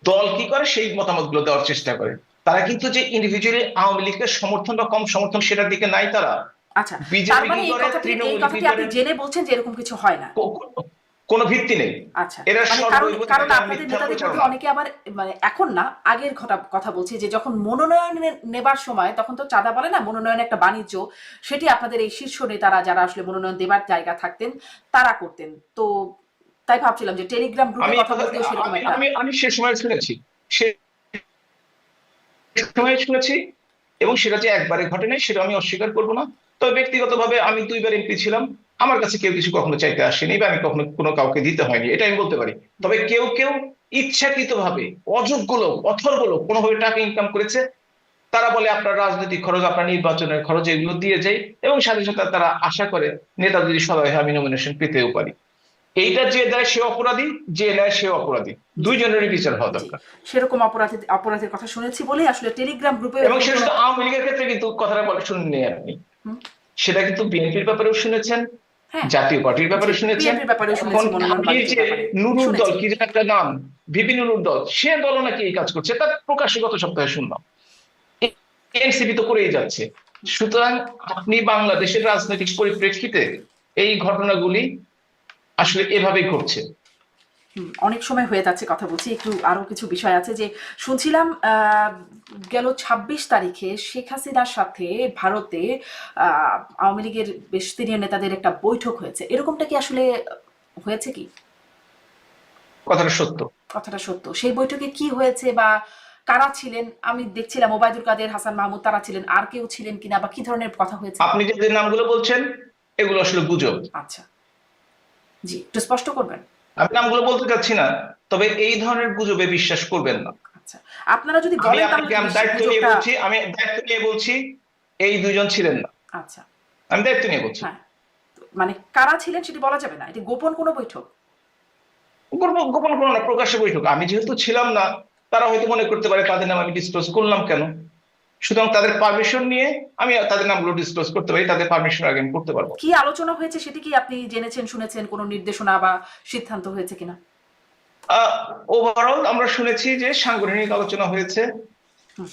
দল কি করে সেই মতামত গুলো দেওয়ার চেষ্টা করে। তারা কিন্তু যে ইন্ডিভিজুয়ালি আওয়ামী লীগের সমর্থন বা কম সমর্থন সেটার দিকে নাই তারা। আচ্ছা, তার বিজেপি মানে কি এই করে, কথাটি এই তৃণমূল কি কথাটি আপনি করে, জেনে বলছেন যে এরকম কিছু হয় না। কোনো ভিত্তি নেই। আচ্ছা, এরা মানে কারণ সর্বৈব কারণ একটা আপনাদের মিথ্যা নেতাদের মধ্যে প্রচারণা। অনেকে আবার, মানে এখন না, আগের কথা বলছি, যে যখন মনোনয়ন নেবার সময় তখন তো চাঁদা বলে না, মনোনয়ন একটা বাণিজ্য, সেটি আপনাদের এই শীর্ষ নেতারা যারা আসলে মনোনয়ন দেবার জায়গা থাকতেন তারা করতেন। তো তাই ভাবছিলাম যে টেলিগ্রাম গ্রুপে আমি কথা বলতেও সেরকম আমি একটা। আমি আমি সে সময় শুনেছি, সে সময় শুনেছি, এবং সেটা যে একবারে ঘটে নাই সেটা আমি অস্বীকার করবো না। তবে ব্যক্তিগতভাবে আমি 2বার এমপি ছিলাম, আমার কাছে কেউ কিছু কখনো চাইতে আসেনি, বা আমি কখনো কোনো কাউকে দিতে হয়নি, এটা আমি বলতে পারি। তবে কেউ কেউ ইচ্ছাকৃতভাবে অযোগ্য লোক, অথর্ব লোক কোনোভাবে টাকা ইনকাম করেছে, তারা বলে আপনার রাজনৈতিক খরচ, আপনার নির্বাচনের খরচ এগুলো দিয়ে যায়, এবং সাথে সাথে তারা আশা করে নেতা যদি সদয় হয় আমি নমিনেশন পেতেও পারি। এইটা যে দেয় সে অপরাধী, যে নেয় সে অপরাধী, জি, দুইজনেরই বিচার হওয়া জি, দরকার। সেরকম অপরাধের কথা শুনেছি বলেই আসলে টেলিগ্রাম গ্রুপে এবং এরকম সেটা কোনো। শুধু আওয়ামী লীগের ক্ষেত্রে কিন্তু কথাটা বলে শুনলেন আপনি, হুম, সেটা কিন্তু বিএনপির ব্যাপারেও শুনেছেন, হ্যাঁ, জাতীয় পার্টির জি, ব্যাপারে শুনেছেন। বিএনপির ব্যাপারেও এখন শুনেছি, মনোনয়ন আপনি বাণিজ্যের যে ব্যাপারে নুরুর দল, শুনেছি। কি যেন একটা নাম, ভিপি নুরুর দল, সে দলও নাকি এই কাজ করছে, তার প্রকাশ্যে গত সপ্তাহে শুনলাম। এনসিপি তো করেই যাচ্ছে। সুতরাং আপনি বাংলাদেশের রাজনৈতিক পরিপ্রেক্ষিতে এই ঘটনাগুলি আসলে এভাবেই ঘটছে। অনেক সময় হয়ে যাচ্ছে কথা বলছি, একটু আরো কিছু বিষয় আছে। যে শুনছিলাম গেল ২৬ তারিখে শেখ হাসিনার সাথে ভারতে আওয়ামী লীগের বেশ সিনিয়র নেতাদের একটা বৈঠক হয়েছে, এরকমটা কি আসলে হয়েছে কি? কথাটা সত্য। কথাটা সত্য? সেই বৈঠকে কি হয়েছে বা কারা ছিলেন? আমি দেখছিলাম ওবায়দুল কাদের, হাসান মাহমুদ তারা ছিলেন, আর কেউ ছিলেন কিনা, বা কি ধরনের কথা হয়েছে? আপনি যে যে নামগুলো বলছেন এগুলো আসলে গুজব। আচ্ছা, জি, একটু স্পষ্ট করবেন। আমি নামগুলো বলতে চাচ্ছি না, তবে এই ধরনের গুজবে বিশ্বাস করবেন না। আচ্ছা, আপনারা যদি আমি বলেন তাহলে আপনাকে, তো আমি দায়িত্ব নিয়ে গুজবটা। বলছি, এই দুজন ছিলেন না। আচ্ছা, আমি দায়িত্ব নিয়ে বলছি। হ্যাঁ, মানে কারা ছিলেন সেটি বলা যাবে না, এটি গোপন কোনো বৈঠক। গোপন কোনো না, প্রকাশ্যে বৈঠক। আমি যেহেতু ছিলাম না, তারা হয়তো মনে করতে পারে তাদের নাম আমি ডিসক্লোজ করলাম কেন। সুতরাং তাদের পারমিশন নিয়ে আমি তাদের নামগুলো ডিসক্লোজ করতে পারি, তাদের পারমিশন আগে আমি করতে পারবো। কি আলোচনা হয়েছে সেটি কি আপনি জেনেছেন, শুনেছেন, কোনো নির্দেশনা বা সিদ্ধান্ত হয়েছে কিনা? ওভারঅল আমরা শুনেছি যে সাংগঠনিক আলোচনা হয়েছে হুম।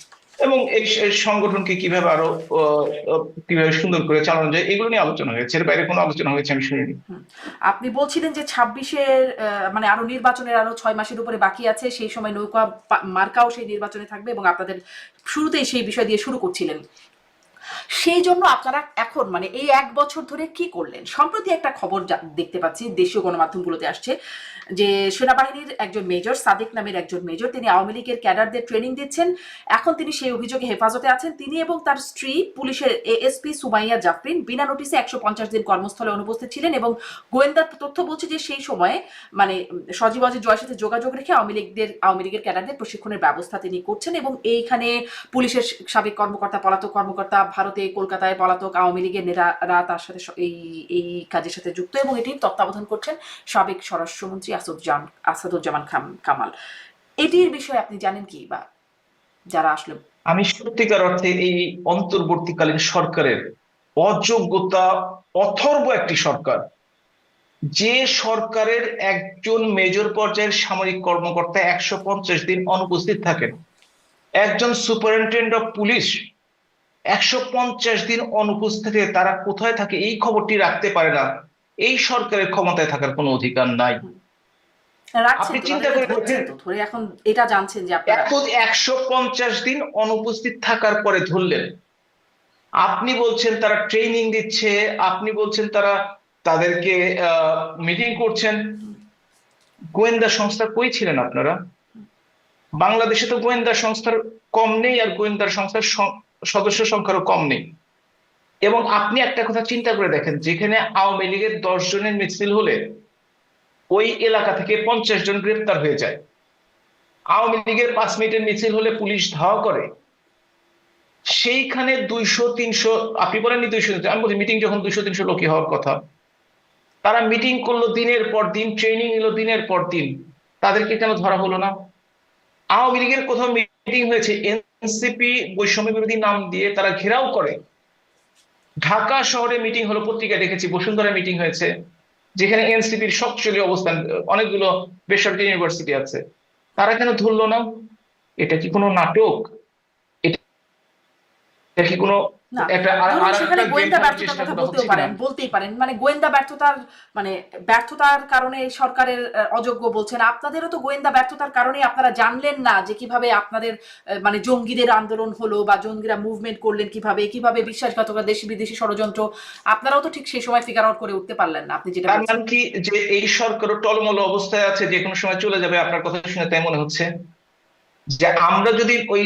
এবং এই সংগঠনকে কিভাবে আরো কিভাবে সুন্দর করে চালানো যায় এগুলো নিয়ে আলোচনা হয়েছে, এর বাইরে কোনো আলোচনা হয়েছে আমি শুনিনি। হুম। আপনি বলছিলেন যে 26-এর মানে আরো নির্বাচনের আরো 6 মাসের উপরে বাকি আছে, সেই সময় নৌকা মার্কাও সেই নির্বাচনে থাকবে এবং আপনাদের শুরুতেই সেই বিষয় দিয়ে শুরু করছিলেন। সেই জন্য আপনারা এখন মানে এই 1 বছর ধরে কি করলেন? সম্প্রতি একটা খবর দেখতে পাচ্ছি, দেশীয় গণমাধ্যমগুলোতে আসছে যে সেনাবাহিনীর একজন মেজর, সাদিক নামের একজন মেজর, তিনি আওয়ামী লীগের ক্যাডারদের ট্রেনিং দিচ্ছেন। এখন তিনি সেই অভিযোগে হেফাজতে আছেন। তিনি এবং তার স্ত্রী পুলিশের এএসপি সুমাইয়া জাফরিন বিনা নোটিসে 150 দিন কর্মস্থলে অনুপস্থিত ছিলেন এবং গোয়েন্দা তথ্য বলছে যে সেই সময়ে মানে সজীব অজিত জয়ের সাথে যোগাযোগ রেখে আওয়ামী লীগের ক্যাডারদের প্রশিক্ষণের ব্যবস্থা তিনি করছেন এবং এইখানে পুলিশের সাবেক কর্মকর্তা, পলাতক কর্মকর্তা, ভারতে কলকাতায় পলাতক আওয়ামী লীগের নেতারা তার সাথে এই এই কাজের সাথে যুক্ত এবং এটির তত্ত্বাবধান করছেন সাবেক স্বরাষ্ট্রমন্ত্রী আসাদুজ্জামান কামাল। এটির বিষয়ে আপনি জানেন কি, বা যারা আসলে? আমি সত্যিকার অর্থে এই অন্তর্বর্তীকালীন সরকারের অযোগ্যতা অথর্ব একটি সরকার, যে সরকারের একজন মেজর পর্যায়ের সামরিক কর্মকর্তা 150 দিন অনুপস্থিত থাকেন, একজন সুপারিনটেন্ডেন্ট অফ পুলিশ 150 দিন অনুপস্থিতিতে তারা কোথায় থাকে এই খবরটি রাখতে পারে না, এই সরকারের ক্ষমতায় থাকার কোনো অধিকার নাই। আপনি চিন্তা করে দেখেন, ধরে এখন এটা জানছেন যে আপনারা এত 150 দিন অনুপস্থিত থাকার পরে ধরলেন, আপনি বলছেন তারা ট্রেনিং দিচ্ছে, আপনি বলছেন তারা তাদেরকে মিটিং করছেন। গোয়েন্দা সংস্থা কই ছিলেন আপনারা? বাংলাদেশে তো গোয়েন্দা সংস্থার কম নেই, আর গোয়েন্দা সংস্থার সদস্য সংখ্যারও কম নেই। এবং আপনি একটা কথা চিন্তা করে দেখেন, যেখানে আওয়ামী লীগের 10 জনের মিছিল হলে ওই এলাকা থেকে 50 জন গ্রেপ্তার হয়ে যায়, আওয়ামী লীগের 5 মিনিটের মিছিল হলে পুলিশ ধাওয়া করে, সেইখানে 200-300, আপনি বলেননি 200, আমি বলছি মিটিং যখন 200-300 লোকই হওয়ার কথা, তারা মিটিং করলো দিনের পর দিন, ট্রেনিং নিল দিনের পর দিন, তাদেরকে কেন ধরা হলো না? আওয়ামী লীগের কোথাও মিটিং হয়েছে, এনসিপি বৈষম্য বিরোধী নাম দিয়ে তারা ঘেরাও করে। ঢাকা শহরে মিটিং হলো, পত্রিকায় দেখেছি, বসুন্ধরা মিটিং হয়েছে, যেখানে এনসিপির শক্তিশালী অবস্থান, অনেকগুলো বেসরকারি ইউনিভার্সিটি আছে, তারা কেন ধরলো না? এটা কি কোনো নাটক? এটা কি কোনো না, একটা সেখানে গোয়েন্দা ব্যর্থতার কথা বলতেই পারেন মানে গোয়েন্দা ব্যর্থতার কারণে সরকারের অযোগ্য বলছেন। আপনাদেরও তো গোয়েন্দা ব্যর্থতার কারণে আপনারা জানলেন না যে কিভাবে আপনাদের মানে জঙ্গিদের আন্দোলন হলো বা জঙ্গিরা মুভমেন্ট করলেন কিভাবে কিভাবে বিশ্বাসঘাতকতা, দেশি বিদেশি ষড়যন্ত্র, আপনারাও তো ঠিক সেই সময় ফিগার আউট করে উঠতে পারলেন না। আপনি যেটা তার মানে কি যে এই সরকারও টলমল অবস্থায় আছে, যে কোনো সময় চলে যাবে? আপনার কথা শুনে তাই মনে হচ্ছে যে আমরা যদি ওই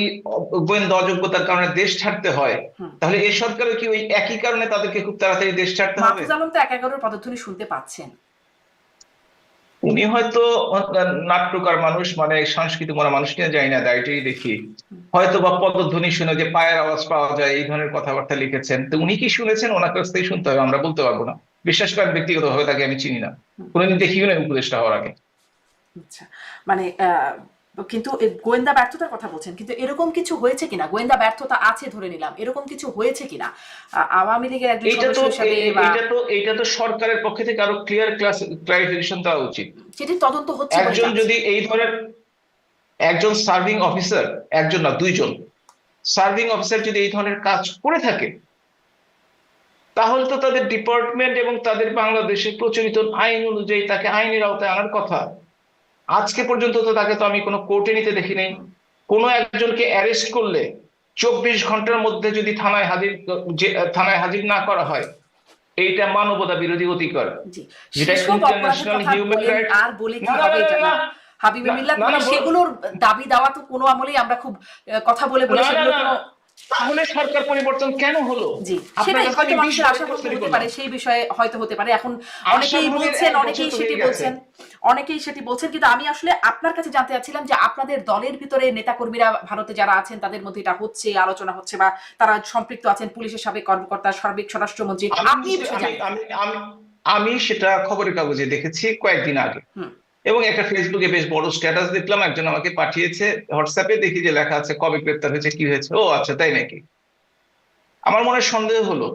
গোয়েন্দা অযোগ্যতার কারণে দেশ ছাড়তে হয়, তাহলে এই সরকারের কি ওই একই কারণে তাদেরকে খুব তাড়াতাড়ি দেশ ছাড়তে হবে? মাহফুজ আলম তো 1-11 পদধ্বনি শুনতে পাচ্ছেন। উনি হয়তো নাট্যকার মানুষ, মানে সংস্কৃতি মনা মানুষ কিনা জানি না, দায়টাই দেখি, হয়তো বা পদধ্বনি শুনে যে পায়ের আওয়াজ পাওয়া যায় এই ধরনের কথাবার্তা লিখেছেন। তো উনি কি শুনেছেন, ওনার কাছ থেকে শুনতে হবে, আমরা বলতে পারবো না। বিশ্বাস করেন ব্যক্তিগতভাবে তাকে আমি চিনি না, কোনোদিন দেখিও না উপদেষ্টা হওয়ার আগে। আচ্ছা, মানে কিন্তু গোয়েন্দা ব্যর্থতার কথা বলছেন, কিন্তু এরকম কিছু হয়েছে কিনা? গোয়েন্দা ব্যর্থতা আছে ধরে নিলাম, এরকম কিছু হয়েছে কিনা আওয়ামী লীগের একজন সদস্য হিসেবে? এইটা তো সরকারের পক্ষ থেকে আরো ক্লিয়ারিফিকেশন দেওয়া উচিত। সেটি তদন্ত হচ্ছে। একজন যদি এই ধরনের, একজন সার্ভিং অফিসার, একজন না 2 জন সার্ভিং অফিসার যদি এই ধরনের কাজ করে থাকে, তাহলে তো তাদের ডিপার্টমেন্ট এবং তাদের বাংলাদেশের প্রচলিত আইন অনুযায়ী তাকে আইনের আওতায় আনার কথা। আজকে পর্যন্ত তো তাকে তো আমি কোনো কোর্টে নিতে দেখি নাই। কোনো একজনকে অ্যারেস্ট করলে 24 ঘন্টার মধ্যে যদি থানায় হাজির না করা হয়, এইটা মানবতা বিরোধী অধিকার, যেটা ইন্টারন্যাশনাল হিউম্যান রাইটস। আর বলে কি হবে জানেন হাবিব মিল্লাত, মানে সেগুলোর দাবি দেওয়া তো কোনো আমলেই আমরা খুব কথা বলে সেগুলো কোনো, তাহলে সরকার পরিবর্তন কেন হলো? জি, সেটাই হয়তো মানুষের আশা হতে পারে, সেই বিষয়ে হয়তো হতে পারে। এখন অনেকেই সেটি বলছেন, কিন্তু আমি আসলে আপনার কাছে জানতে চাচ্ছিলাম যে আপনাদের দলের ভিতরে নেতাকর্মীরা ভারতে যারা আছেন তাদের মধ্যে এটা হচ্ছে, আলোচনা হচ্ছে বা তারা সম্পৃক্ত আছেন, পুলিশের সাবেক কর্মকর্তা, সাবেক স্বরাষ্ট্রমন্ত্রী, আপনি আমি সেটা খবরের কাগজে দেখেছি কয়েকদিন আগে, এবং একটা ফেসবুকে বেশ বড় স্ট্যাটাস দেখলাম, একজন আমাকে পাঠিয়েছে হোয়াটসঅ্যাপে, দেখি যে লেখা আছে কবে গ্রেপ্তার হয়েছে, কি হয়েছে। ও আচ্ছা, তাই নাকি? আমার মনে সন্দেহ হলো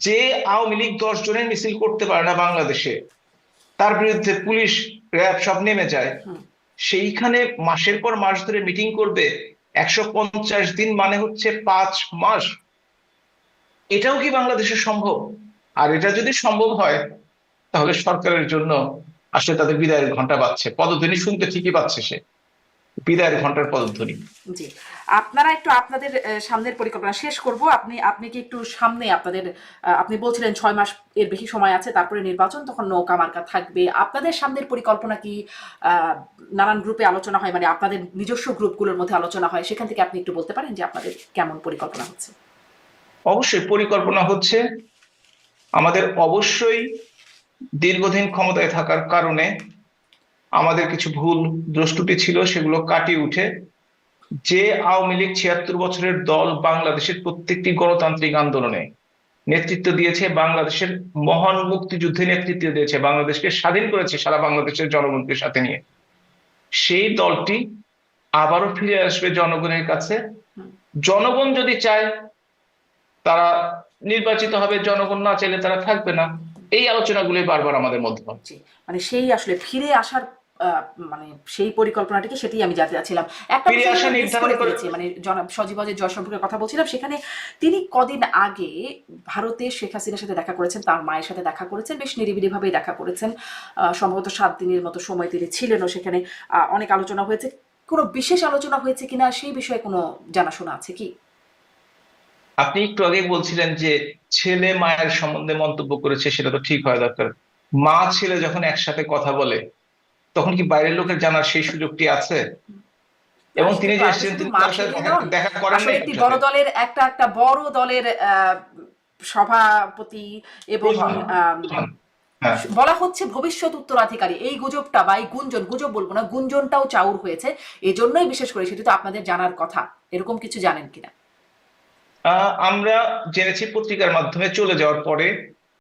যে আওয়ামী লীগ 10 জনের মিছিল করতে পারে না বাংলাদেশে, তার বিরুদ্ধে পুলিশ র্যাব সব নেমে যায়, সেইখানে মাসের পর মাস ধরে মিটিং করবে, 150 দিন মানে হচ্ছে 5 মাস। এটাও কি বাংলাদেশে সম্ভব? আর এটা যদি সম্ভব হয়, তাহলে সরকারের জন্য আসলে তাদের বিদায়ের ঘন্টা বাজছে, পদধ্বনি শুনতে ঠিকই পাচ্ছে সে, বিদায়ের ঘন্টার পদধ্বনি। জি, আপনারা একটু আপনাদের সামনের পরিকল্পনা শেষ করব। আপনি আপনি কি একটু সামনে আপনাদের আপনি বলছিলেন 6 মাস এর বেশি সময় আছে, তারপরে নির্বাচন, তখন নৌকা মার্কা থাকবে। আপনাদের সামনের পরিকল্পনা কি নানান গ্রুপে আলোচনা হয়, মানে আপনাদের নিজস্ব গ্রুপগুলোর মধ্যে আলোচনা হয়, সেখান থেকে আপনি একটু বলতে পারেন যে আপনাদের কেমন পরিকল্পনা হচ্ছে? অবশ্যই পরিকল্পনা হচ্ছে। আমাদের অবশ্যই দীর্ঘদিন ক্ষমতায় থাকার কারণে আমাদের কিছু ভুল দ্রষ্টুটি ছিল, সেগুলো কাটিয়ে উঠে যে আওয়ামী লীগ 76 বছরের দল বাংলাদেশের প্রত্যেকটি গণতান্ত্রিক আন্দোলনে নেতৃত্ব দিয়েছে, বাংলাদেশের মহান মুক্তিযুদ্ধে নেতৃত্ব দিয়েছে, বাংলাদেশকে স্বাধীন করেছে সারা বাংলাদেশের জনগণকে সাথে নিয়ে, সেই দলটি আবারও ফিরে আসবে জনগণের কাছে। জনগণ যদি চায় তারা নির্বাচিত হবে, জনগণ না চাইলে তারা থাকবে না। এই আলোচনাগুলি বারবার আমাদের মধ্যে হয়। জি, মানে সেই আসলে ফিরে আসার মানে সেই পরিকল্পনাটিকে, সেটাই আমি জানতে চাচ্ছিলাম। একটা ফিরে বিষয় আসা আমি মিস নির্ধারণ করে করে। ফেলেছি, মানে জনাব সজীব ওয়াজেদ জয় সম্পর্কে কথা বলছিলাম, সেখানে তিনি কদিন আগে ভারতে শেখ হাসিনার সাথে দেখা করেছেন, তার মায়ের সাথে দেখা করেছেন, বেশ নিরিবিলিভাবেই দেখা করেছেন। সম্ভবত 7 দিনের মতো সময় তিনি ছিলেনও সেখানে। অনেক আলোচনা হয়েছে। কোনো বিশেষ আলোচনা হয়েছে কিনা সেই বিষয়ে কোনো জানাশোনা আছে কি? আপনি একটু আগে বলছিলেন যে ছেলে মায়ের সম্বন্ধে মন্তব্য করেছে, সেটা তো ঠিক হওয়া দরকার। মা ছেলে যখন একসাথে কথা বলে, তখন কি বাইরের লোকের জানার সেই সুযোগটি আছে? না, এবং সেটা তিনি তো যে আছে। এসেছেন, শুধু তিনি মা তার সাথে ছেলেই দেখা নন, দেখা করেন আসলে নাই একটি কার বড় সাথে? দলের একটা বড় দলের সভাপতি এবং প্রধান, প্রধান। হ্যাঁ। বলা হচ্ছে ভবিষ্যৎ উত্তরাধিকারী, এই গুজবটা বা এই গুঞ্জন, গুজব বলবো না, গুঞ্জনটাও চাউর হয়েছে। এজন্যই বিশেষ করে, সেটি তো আপনাদের জানার কথা, এরকম কিছু জানেন কিনা? আমরা জেনেছি পত্রিকার মাধ্যমে চলে যাওয়ার পরে।